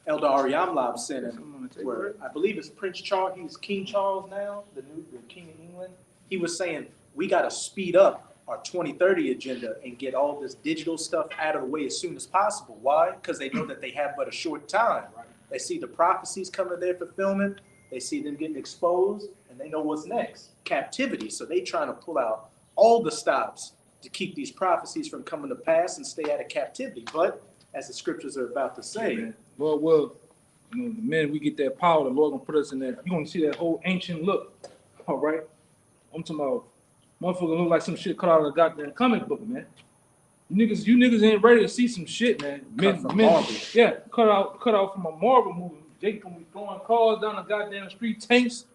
Speaker 4: Elder Aryamlab sent him, where I believe it's Prince Charles, he's King Charles now, the King of England. He was saying, we got to speed up our 2030 agenda and get all this digital stuff out of the way as soon as possible. Why? Because they know that they have but a short time. They see the prophecies coming to their fulfillment. They see them getting exposed, and they know what's next. Captivity. So they trying to pull out all the stops to keep these prophecies from coming to pass and stay out of captivity. But as the scriptures are about to say,
Speaker 1: well, you know, the minute we get that power, the Lord gonna put us in that. You're gonna see that whole ancient look. All right. I'm talking about motherfucker look like some shit cut out of a goddamn comic book, man. You niggas ain't ready to see some shit, man. Yeah, cut out from a Marvel movie. They gonna be throwing cars down the goddamn street, tanks,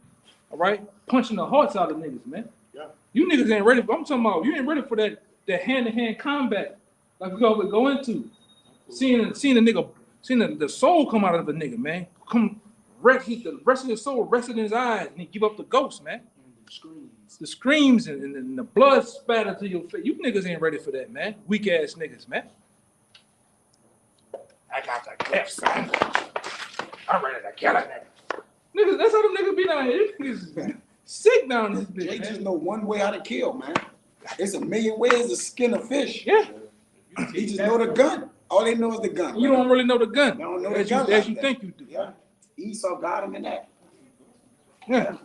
Speaker 1: all right, punching the hearts out of niggas, man. Yeah. You niggas ain't ready. I'm talking about you ain't ready for that hand-to-hand combat like we always go into. Seeing the soul come out of the nigga, man. Come rest the rest of his soul rested in his eyes and he give up the ghost, man. The screams and the blood spatter to your face. You niggas ain't ready for that, man. Weak ass niggas, man. I got the clips, son. I'm ready to kill a nigga. Niggas, that's how them niggas be down here. These niggas sick down this bitch.
Speaker 6: They just know one way how to kill, man. There's a million ways to skin a fish.
Speaker 1: Yeah.
Speaker 6: He just know the gun. All they know is the gun.
Speaker 1: You don't really know the gun.
Speaker 6: They don't know
Speaker 1: as
Speaker 6: the gun
Speaker 1: as you think you do.
Speaker 6: Yeah. Esau got him in that.
Speaker 1: Yeah.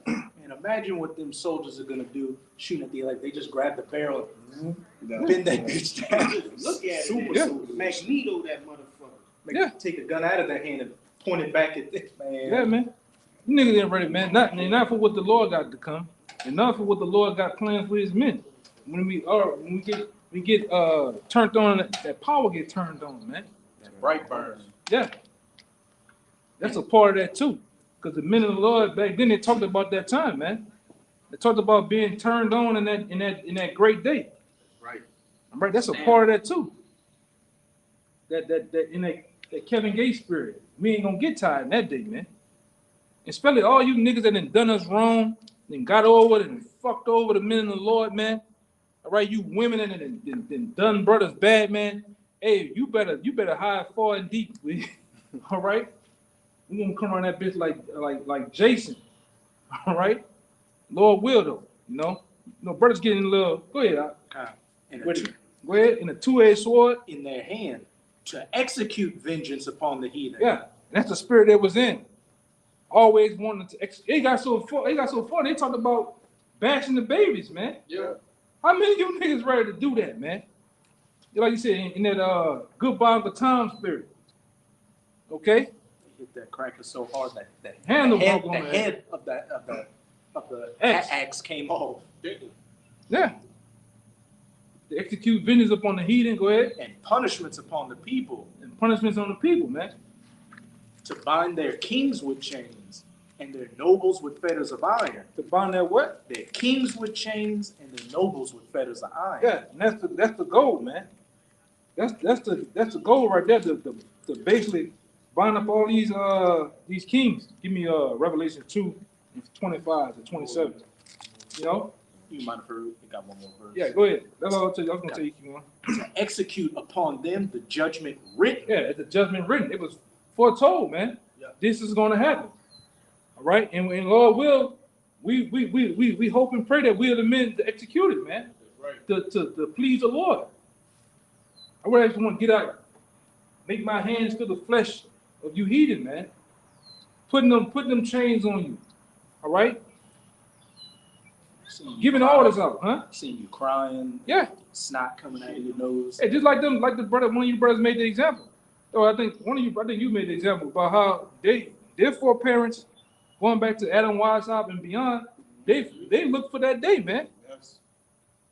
Speaker 4: and imagine what them soldiers are gonna do shooting at the elect. They just grab the barrel and bend that bitch down.
Speaker 5: Look at
Speaker 6: Super
Speaker 5: it.
Speaker 6: soldiers.
Speaker 5: Magneto, that motherfucker.
Speaker 4: Take a gun out of their hand and point it back at this man.
Speaker 1: Yeah, man. You niggas ain't ready, man. Not for what the Lord got to come, and not for what the Lord got planned for his men. When we get turned on, that power get turned on, man.
Speaker 4: That bright burn.
Speaker 1: Yeah. That's a part of that too. Because the men of the Lord back then they talked about that time, man. They talked about being turned on in that great day.
Speaker 4: Right.
Speaker 1: Right. That's a part of that too. That in that Kevin Gates spirit. We ain't gonna get tired in that day, man. Especially all you niggas that done us wrong, then got over it and fucked over the men of the Lord, man. All right, you women and done brothers bad, man. Hey, you better hide far and deep. All right, we gonna come around that bitch like Jason. All right, Lord will though, you know, brothers getting a little. Go ahead, go ahead. In a two-edged sword
Speaker 4: in their hand to execute vengeance upon the heathen.
Speaker 1: Yeah, that's the spirit that was in. Always wanted to. They got so far. They talked about bashing the babies, man.
Speaker 4: Yeah.
Speaker 1: How many of you niggas ready to do that, man? Like you said, in that goodbye Uncle Tom spirit. Okay.
Speaker 4: They hit that cracker so hard that
Speaker 1: handle
Speaker 4: the head of the axe came off.
Speaker 1: Yeah. To execute vengeance upon the heathen. Go ahead.
Speaker 4: And punishments upon the people.
Speaker 1: And punishments on the people, man.
Speaker 4: To bind their kings with chains and their nobles with fetters of iron.
Speaker 1: To bind their what?
Speaker 4: Their kings with chains and their nobles with fetters of iron.
Speaker 1: Yeah, and that's the goal, man. That's the goal right there. To basically bind up all these kings. Give me Revelation 2:25 to 27. You know.
Speaker 4: You might have heard. I got one more verse.
Speaker 1: Yeah, go ahead. That's all I'll tell you. I was gonna tell you keep on.
Speaker 4: To execute upon them the judgment written.
Speaker 1: Yeah, the judgment written. It was foretold, man. Yeah. This is going to happen. All right, and Lord will, we hope and pray that we are the men to execute it, man. Right. To please the Lord. I really just want to get out, make my hands feel the flesh of you heathen, man. Putting them chains on you. All right. Giving orders out, huh?
Speaker 4: Seeing you crying.
Speaker 1: Yeah.
Speaker 4: Snot coming out of your nose.
Speaker 1: Hey, just like them, like one of you brothers made the example. Oh, I think you made the example about how their foreparents, going back to Adam Weishaupt and beyond, they look for that day, man. Yes.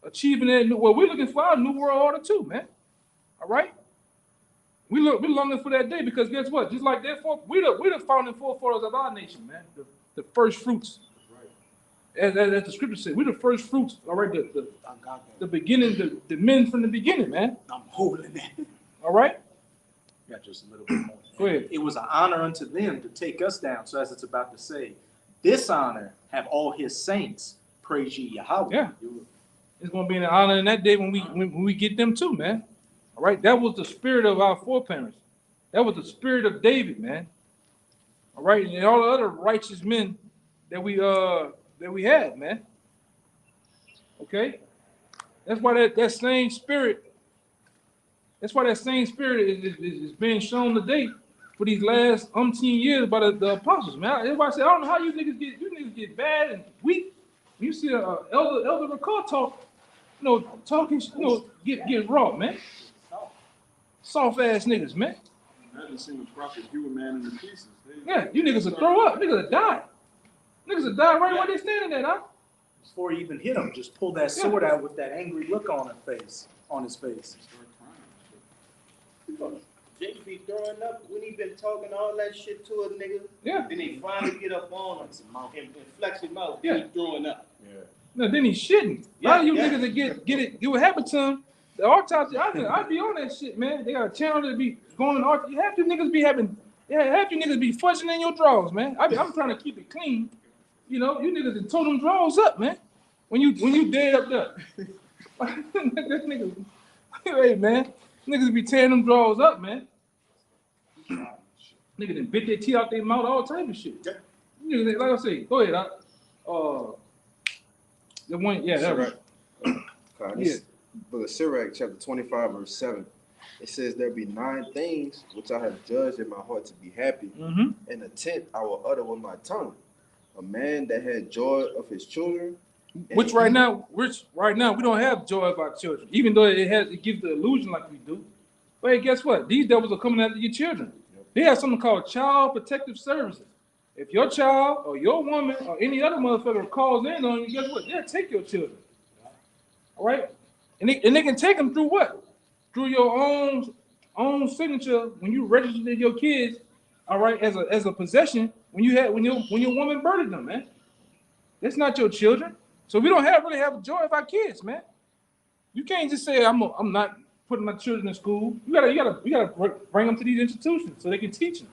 Speaker 1: Achieving that we're looking for our new world order too, man. All right. We're longing for that day because guess what? Just like we're the founding forefathers of our nation, man. The first fruits. Right. As the scripture said, we're the first fruits. All right. The beginning, the men from the beginning, man.
Speaker 4: I'm holding that.
Speaker 1: All right.
Speaker 4: got just a little bit more.
Speaker 1: Go ahead.
Speaker 4: It was an honor unto them to take us down. So as it's about to say, this honor have all his saints. Praise ye Yahweh.
Speaker 1: Yeah. It's going to be an honor in that day when we get them too, man. All right. That was the spirit of our foreparents. That was the spirit of David, man. All right. And all the other righteous men that we had, man. Okay. That's why that same spirit is being shown today for these last umpteen years by the apostles, man. Everybody say, I don't know how you niggas get bad and weak. You see Elder McCall talk, talking, get raw, man. Soft ass niggas, man.
Speaker 2: Imagine seeing a prophet hew a man into pieces.
Speaker 1: Yeah, you niggas will throw up. Niggas will die. Niggas will die right where they standing there, huh?
Speaker 4: Before he even hit him, just pull that sword out with that angry look on his face.
Speaker 5: Jake be throwing up when he been talking all that shit to a nigga.
Speaker 1: Yeah.
Speaker 5: Then he finally get up on him and flex his mouth.
Speaker 1: Yeah.
Speaker 5: He throwing up.
Speaker 3: Yeah.
Speaker 1: No, then he's shitting. A lot of you niggas that get it, what happened to him. The autopsy, I be on that shit, man. They got a channel that be going on autopsy. Half you niggas be fudging in your drawers, man. I'm trying to keep it clean. You niggas that tore them drawers up, man. When you dead up there. This nigga, hey man, niggas be tearing them drawers up, man. Niggas done bit their teeth out their mouth, all type of shit. Niggas, like I say, go ahead. The one, yeah, that's right.
Speaker 3: Yeah. Book of Sirach, chapter 25, verse 7. It says, there be 9 things which I have judged in my heart to be happy, and a 10th I will utter with my tongue. A man that had joy of his children.
Speaker 1: Which right now we don't have joy of our children, even though it gives the illusion like we do. But hey, guess what? These devils are coming after your children. They have something called Child Protective Services. If your child or your woman or any other motherfucker calls in on you, guess what? They'll take your children. All right? And they can take them through what? Through your own signature when you registered your kids, all right, as a possession when your woman birthed them, man. That's not your children. So we don't really have joy of our kids, man. You can't just say I'm not putting my children in school. You gotta bring them to these institutions so they can teach them.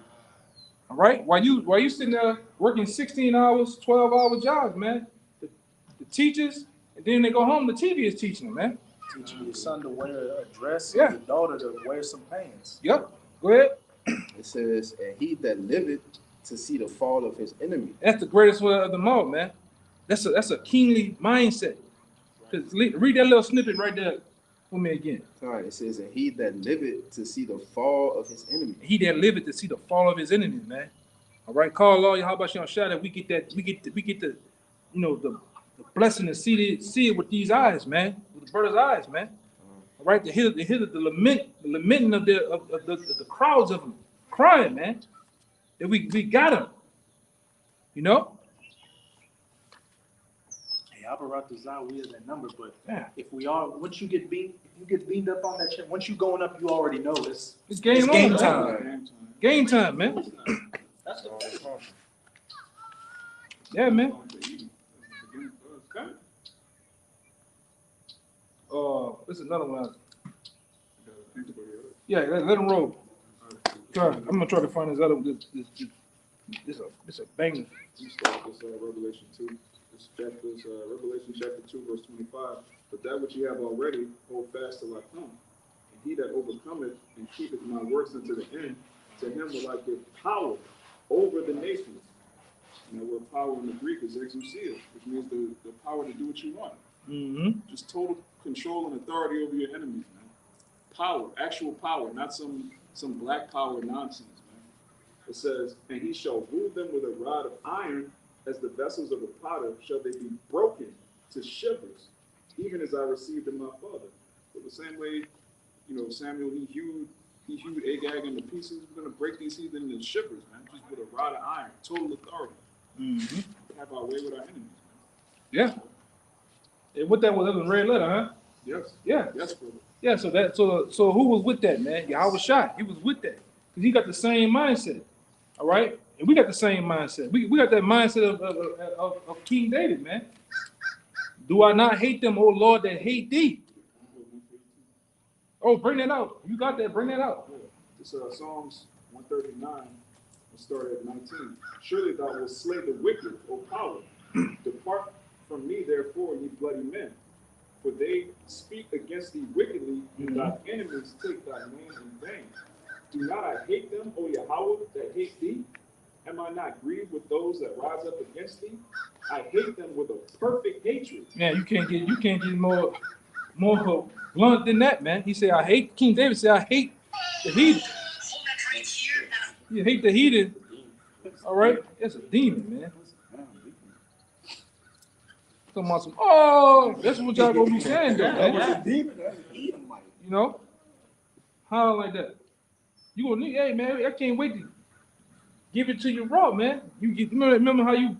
Speaker 1: All right? While you sitting there working 16 hours, 12-hour jobs, man. The teachers, and then they go home, the TV is teaching them, man.
Speaker 4: Teaching your son to wear a dress and your daughter to wear some pants.
Speaker 1: Yep. Go ahead.
Speaker 3: It says, and he that liveth to see the fall of his enemy.
Speaker 1: That's the greatest one of them all, man. That's a kingly mindset. Cause read that little snippet right there for me again.
Speaker 3: All right, it says, and he that liveth to see the fall of his enemy.
Speaker 1: He that liveth to see the fall of his enemies, man. All right, call all you. How about you on shout that we get the the blessing to see it with these eyes, man, with the bird's eyes, man. All right, to hear the lamenting of the crowds of them crying, man. That we got them,
Speaker 4: Hey, Abarat we is that number, but if once you get beamed up on that shit, once you going up, you already know it's game time.
Speaker 1: Game time, man.
Speaker 5: That's the
Speaker 1: Yeah, man. This is another one. Yeah, let him roll. I'm gonna try to find this other one. This a banger.
Speaker 2: You start this Revelation 2. Revelation chapter 2, verse 25. But that which you have already, hold fast till I come. And he that overcometh and keepeth my works unto the end, to him will I give power over the nations. And the word power in the Greek is exousia, which means the power to do what you want. Just total control and authority over your enemies, man. Power, actual power, not some black power nonsense, man. It says, and he shall rule them with a rod of iron, as the vessels of a potter shall they be broken to shivers, even as I received in my father. So the same way, Samuel, he hewed Agag into pieces. We're gonna break these heathen into shivers, man, just with a rod of iron, total authority. Have our way with our enemies, man.
Speaker 1: Yeah. And what that was a red letter, huh?
Speaker 2: Yes.
Speaker 1: Yeah.
Speaker 2: Yes, brother.
Speaker 1: Yeah. So who was with that, man? Yahweh Shai. He was with that because he got the same mindset. All right, and we got the same mindset. We got that mindset of King David, man. Do I not hate them, O Lord, that hate thee? Oh, bring that out. You got that? Bring that out.
Speaker 2: This Psalms 139, we'll start at 19. Surely thou wilt slay the wicked, O power. Depart from me, therefore, ye bloody men. For they speak against thee wickedly, and thy enemies take thy name in vain. Do not I hate them, O Yahweh, that hate thee? Am I not grieved with those that rise up against thee? I hate them with a perfect hatred.
Speaker 1: Man, you can't get more blunt than that, man. He said, I hate, King David said, I hate the heathen. You hate the heathen. All right? That's a demon, man. Talking about some, oh, that's what y'all gonna be saying, though, man. You know? How like that? You gonna need, hey, man, I can't wait to give it to you raw, man. You remember how you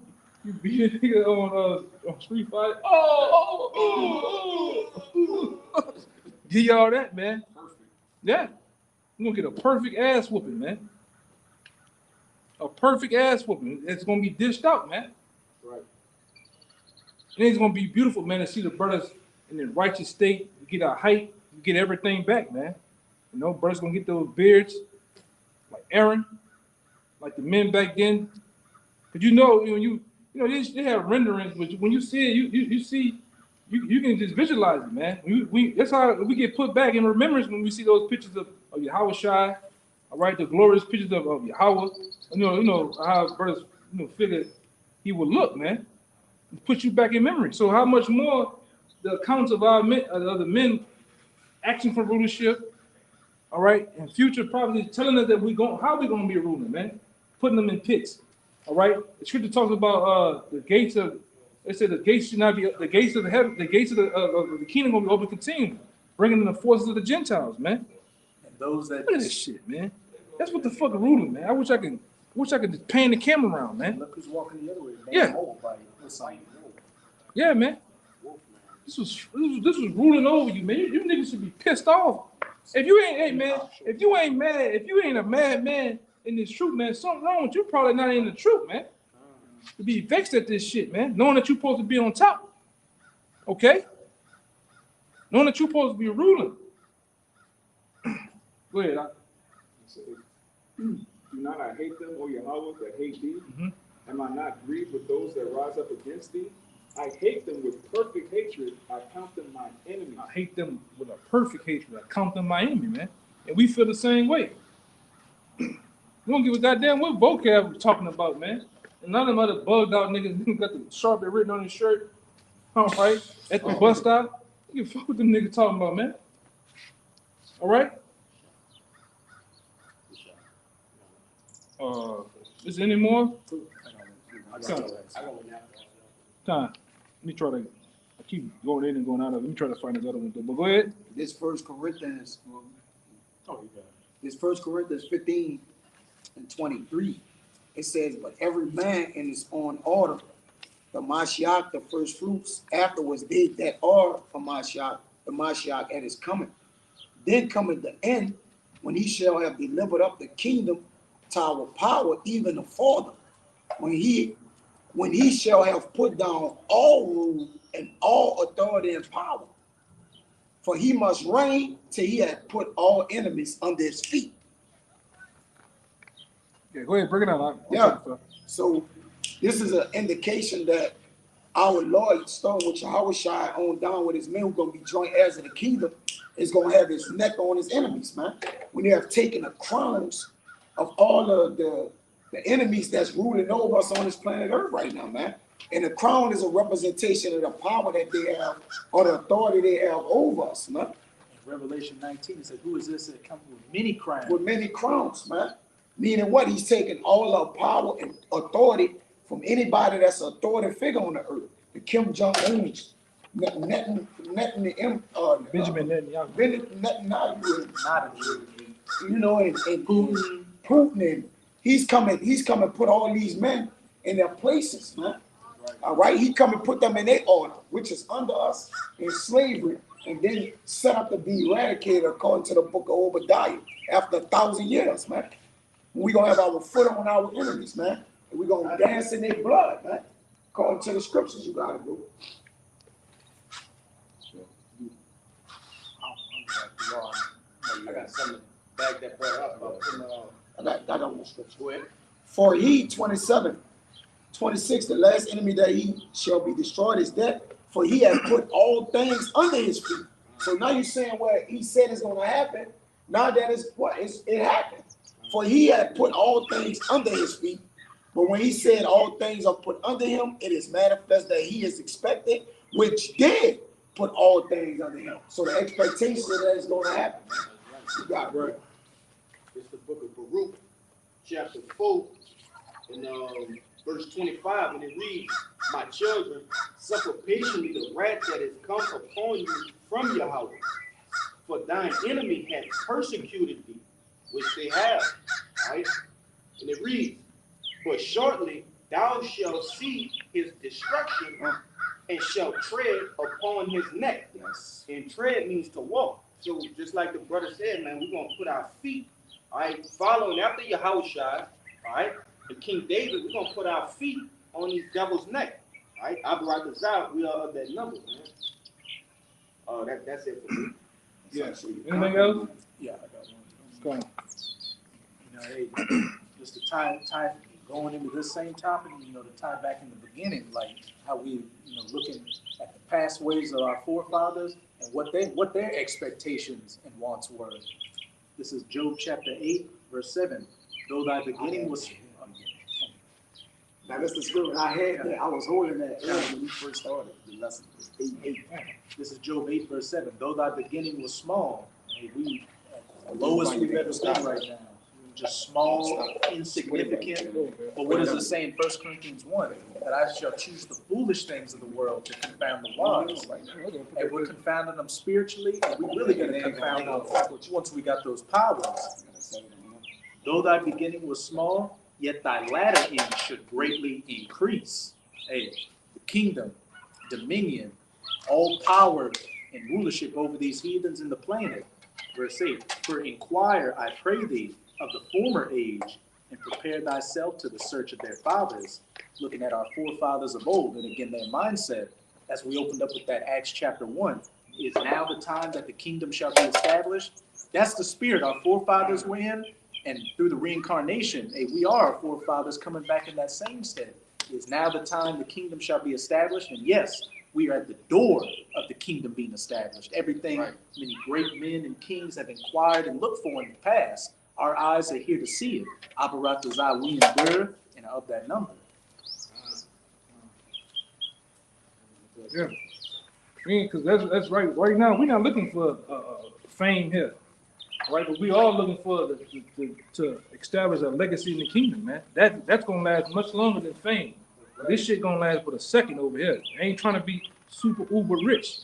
Speaker 1: beat a nigga on Street Fighter? Oh. Give y'all that, man. Yeah. You're gonna get a perfect ass whooping, man. A perfect ass whooping. It's gonna be dished out, man.
Speaker 2: Right.
Speaker 1: And it's gonna be beautiful, man, to see the brothers in the righteous state. You get our height, you get everything back, man. You know, brothers gonna get those beards like Aaron, like the men back then. But you know they have renderings, but when you see it, you see you can just visualize it, man. That's how we get put back in remembrance when we see those pictures of Yahweh Shai, all right, the glorious pictures of Yahweh. You know how brothers figured he would look, man. Put you back in memory. So how much more the accounts of our men, the men asking for rulership, all right, and future prophecies telling us that how we gonna be ruling, man, putting them in pits, all right. The scripture talks about the gates of. They said the gates should not be the gates of the heaven, the gates of the kingdom gonna be open continually, bringing in the forces of the Gentiles, man.
Speaker 4: And those that
Speaker 1: look at this shit, man. That's what the fuck ruling, man. I wish I could just pan the camera around, man.
Speaker 4: Look who's walking the other way.
Speaker 1: Yeah. Yeah, man. This was ruling over you, man. You niggas should be pissed off. If you ain't, hey man, if you ain't mad, if you ain't a mad man in this truth, man, something wrong with you. Probably not in the truth, man. To be vexed at this shit, man. Knowing that you're supposed to be on top. Okay? Knowing that you're supposed to be ruling. Go ahead.
Speaker 2: Do not I hate them, O Yahweh, that hate thee? Am I not grieved with those that rise up against thee? I hate them with perfect hatred. I count them my enemy.
Speaker 1: I hate them with a perfect hatred. I count them my enemy, man. And we feel the same way. We don't give a goddamn what vocab we're talking about, man. And none of them other bugged out niggas got the Sharpie written on his shirt. All right. At the bus stop. You fuck what them niggas talking about, man. All right. Is there any more? Time. Let me try to. I keep going in and going out of it. Let me try to find this other one. But go ahead.
Speaker 6: This First Corinthians. This First Corinthians 15 and 23. It says, but every man in his own order, the Mashiach, the first fruits, afterwards they that are for Mashiach, the Mashiach at his coming. Then cometh the end, when he shall have delivered up the kingdom to our power, even the Father, when he shall have put down all rule and all authority and power. For he must reign till he had put all enemies under his feet.
Speaker 1: Yeah, go ahead, bring it out.
Speaker 6: Yeah. So this is an indication that our Lord, starting with Yahweh Shai on down with his men who are going to be joint heirs of the kingdom, is going to have his neck on his enemies, man. When you have taken the crowns of all of the enemies that's ruling over us on this planet Earth right now, man. And the crown is a representation of the power that they have or the authority they have over us, man.
Speaker 4: In Revelation 19, it says, who is this that comes with many crowns?
Speaker 6: With many crowns, man. Meaning what? He's taking all our power and authority from anybody that's an authority figure on the earth. The Kim Jong-uns,
Speaker 1: Benjamin Netanyahu.
Speaker 6: And Putin, and he's coming put all these men in their places, man. All right, he come and put them in their order, which is under us in slavery, and then set up to be eradicated according to the book of Obadiah after 1,000 years, man. We're gonna have our foot on our enemies, man. And we're gonna dance in their blood, man. According to the scriptures, you gotta do.
Speaker 7: I got something
Speaker 5: back that brother up.
Speaker 6: I got one scripture. Go ahead. For he, 27, 26, the last enemy that he shall be destroyed is death, for he has put all things under his feet. So now you're saying what he said is going to happen. Now that is what it happened. For he had put all things under his feet. But when he said all things are put under him, it is manifest that he is expected, which did put all things under him. So the expectation that is going to happen. You got it, right?
Speaker 5: It's the book of Baruch, chapter 4, and verse 25, and it reads, my children, suffer patiently the wrath that is come upon you from Yahweh. For thine enemy hath persecuted thee, which they have. Right? And it reads, but shortly thou shalt see his destruction and shalt tread upon his neck.
Speaker 6: Yes.
Speaker 5: And tread means to walk. So just like the brother said, man, we're going to put our feet, all right, following after Yahushua, all right, and King David, we're going to put our feet on these devil's neck. All right, Abarakazah, we are of that number, man. That's it for me.
Speaker 1: Yes. Anything else?
Speaker 4: Yeah, I got one.
Speaker 1: Go on.
Speaker 4: You know, hey, just to tie going into this same topic, you know, to tie back in the beginning, like how we, you know, looking at the past ways of our forefathers and what their expectations and wants were. This is Job chapter 8, verse 7. Though thy beginning was
Speaker 6: Now that's the scripture I had that. I was holding that earlier when we first started the lesson. 8.
Speaker 4: This is Job 8, verse 7. Though thy beginning was small, hey, we at the lowest we've ever been right now. Just small, insignificant. But what does it say in 1 Corinthians 1? That I shall choose the foolish things of the world to confound the wise. And we're confounding them spiritually, and we're really going to confound them once we got those powers. Though thy beginning was small, yet thy latter end should greatly increase. Hey, the kingdom, dominion, all power and rulership over these heathens in the planet. Verse 8, for inquire, I pray thee, of the former age, and prepare thyself to the search of their fathers, looking at our forefathers of old, and again their mindset, as we opened up with that Acts chapter 1, is now the time that the kingdom shall be established. That's the spirit our forefathers were in, and through the reincarnation, we are our forefathers coming back in that same state. Is now the time the kingdom shall be established, and yes, we are at the door of the kingdom being established. Everything many great men and kings have inquired and looked for in the past, our eyes are here to see it. Abarakazah, we endure, and are of that number.
Speaker 1: Yeah. Because that's right. Right now, we're not looking for fame here. Right, but we are looking for to establish a legacy in the kingdom, man. That's gonna last much longer than fame. This shit gonna last but a second over here. I ain't trying to be super uber rich.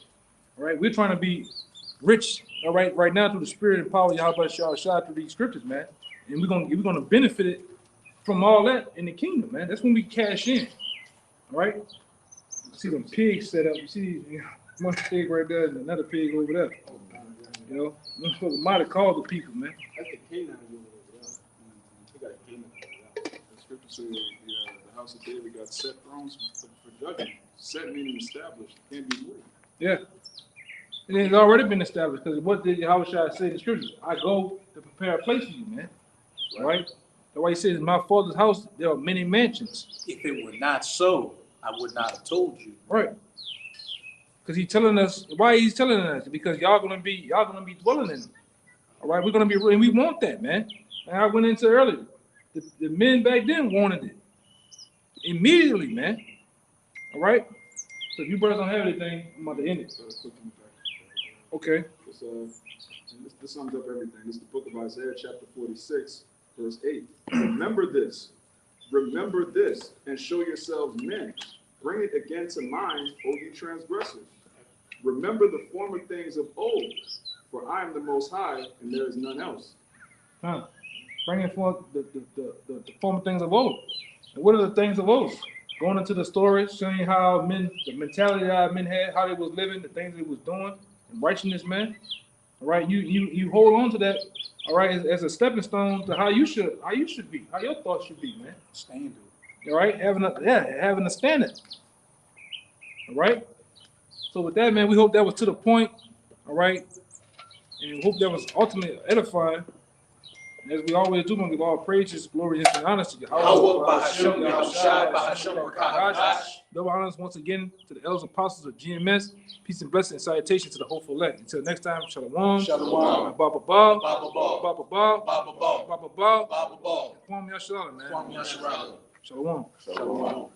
Speaker 1: All right, we're trying to be rich. All right now through the spirit and power of Yahweh Shah through these scriptures, man. And we're gonna benefit it from all that in the kingdom, man. That's when we cash in. All right. See them pigs set up. You see one pig right there and another pig over there. You know, might have called the people, man.
Speaker 2: That's the Canaan over there. They got a Canaan over there. The scripture says the house of David got set thrones for judgment. Set meaning established, can't be moved.
Speaker 1: Yeah. And it's already been established because what did Yahushua say in the scriptures? I go to prepare a place for you, man. Right? That's why he says, in my father's house, there are many mansions.
Speaker 4: If it were not so, I would not have told you.
Speaker 1: Right. Because he's telling us, why he's telling us? Because y'all gonna be dwelling in them. All right, we're gonna be, and we want that, man. And I went into earlier. The men back then wanted it. Immediately, man. All right? So if you brothers don't have anything, I'm about to end it. Okay.
Speaker 2: This sums up everything. This is the book of Isaiah, chapter 46, verse 8. Remember this, and show yourselves men. Bring it again to mind, O you transgressors. Remember the former things of old, for I am the Most High, and there is none else.
Speaker 1: Bringing forth the former things of old. And what are the things of old? Going into the stories, showing how men, the mentality that men had, how they was living, the things they was doing, and righteousness, man. All right, you hold on to that, all right, as a stepping stone to how you should be, how your thoughts should be, man.
Speaker 4: Standard.
Speaker 1: All right, having a standard. All right. So with that, man, we hope that was to the point. All right, and we hope that was ultimately edifying. And as we always do, when we give all praises, glory, and honor to Yahweh. Double honors once again to the elders apostles of GMS. Peace and blessing and salutation to the hopeful elect. Until next time, shalom.
Speaker 4: Shalom.
Speaker 1: Baba ba. Baba ba. Baba ba. Kwame Yashalom, man. Shalom.
Speaker 3: Shalom.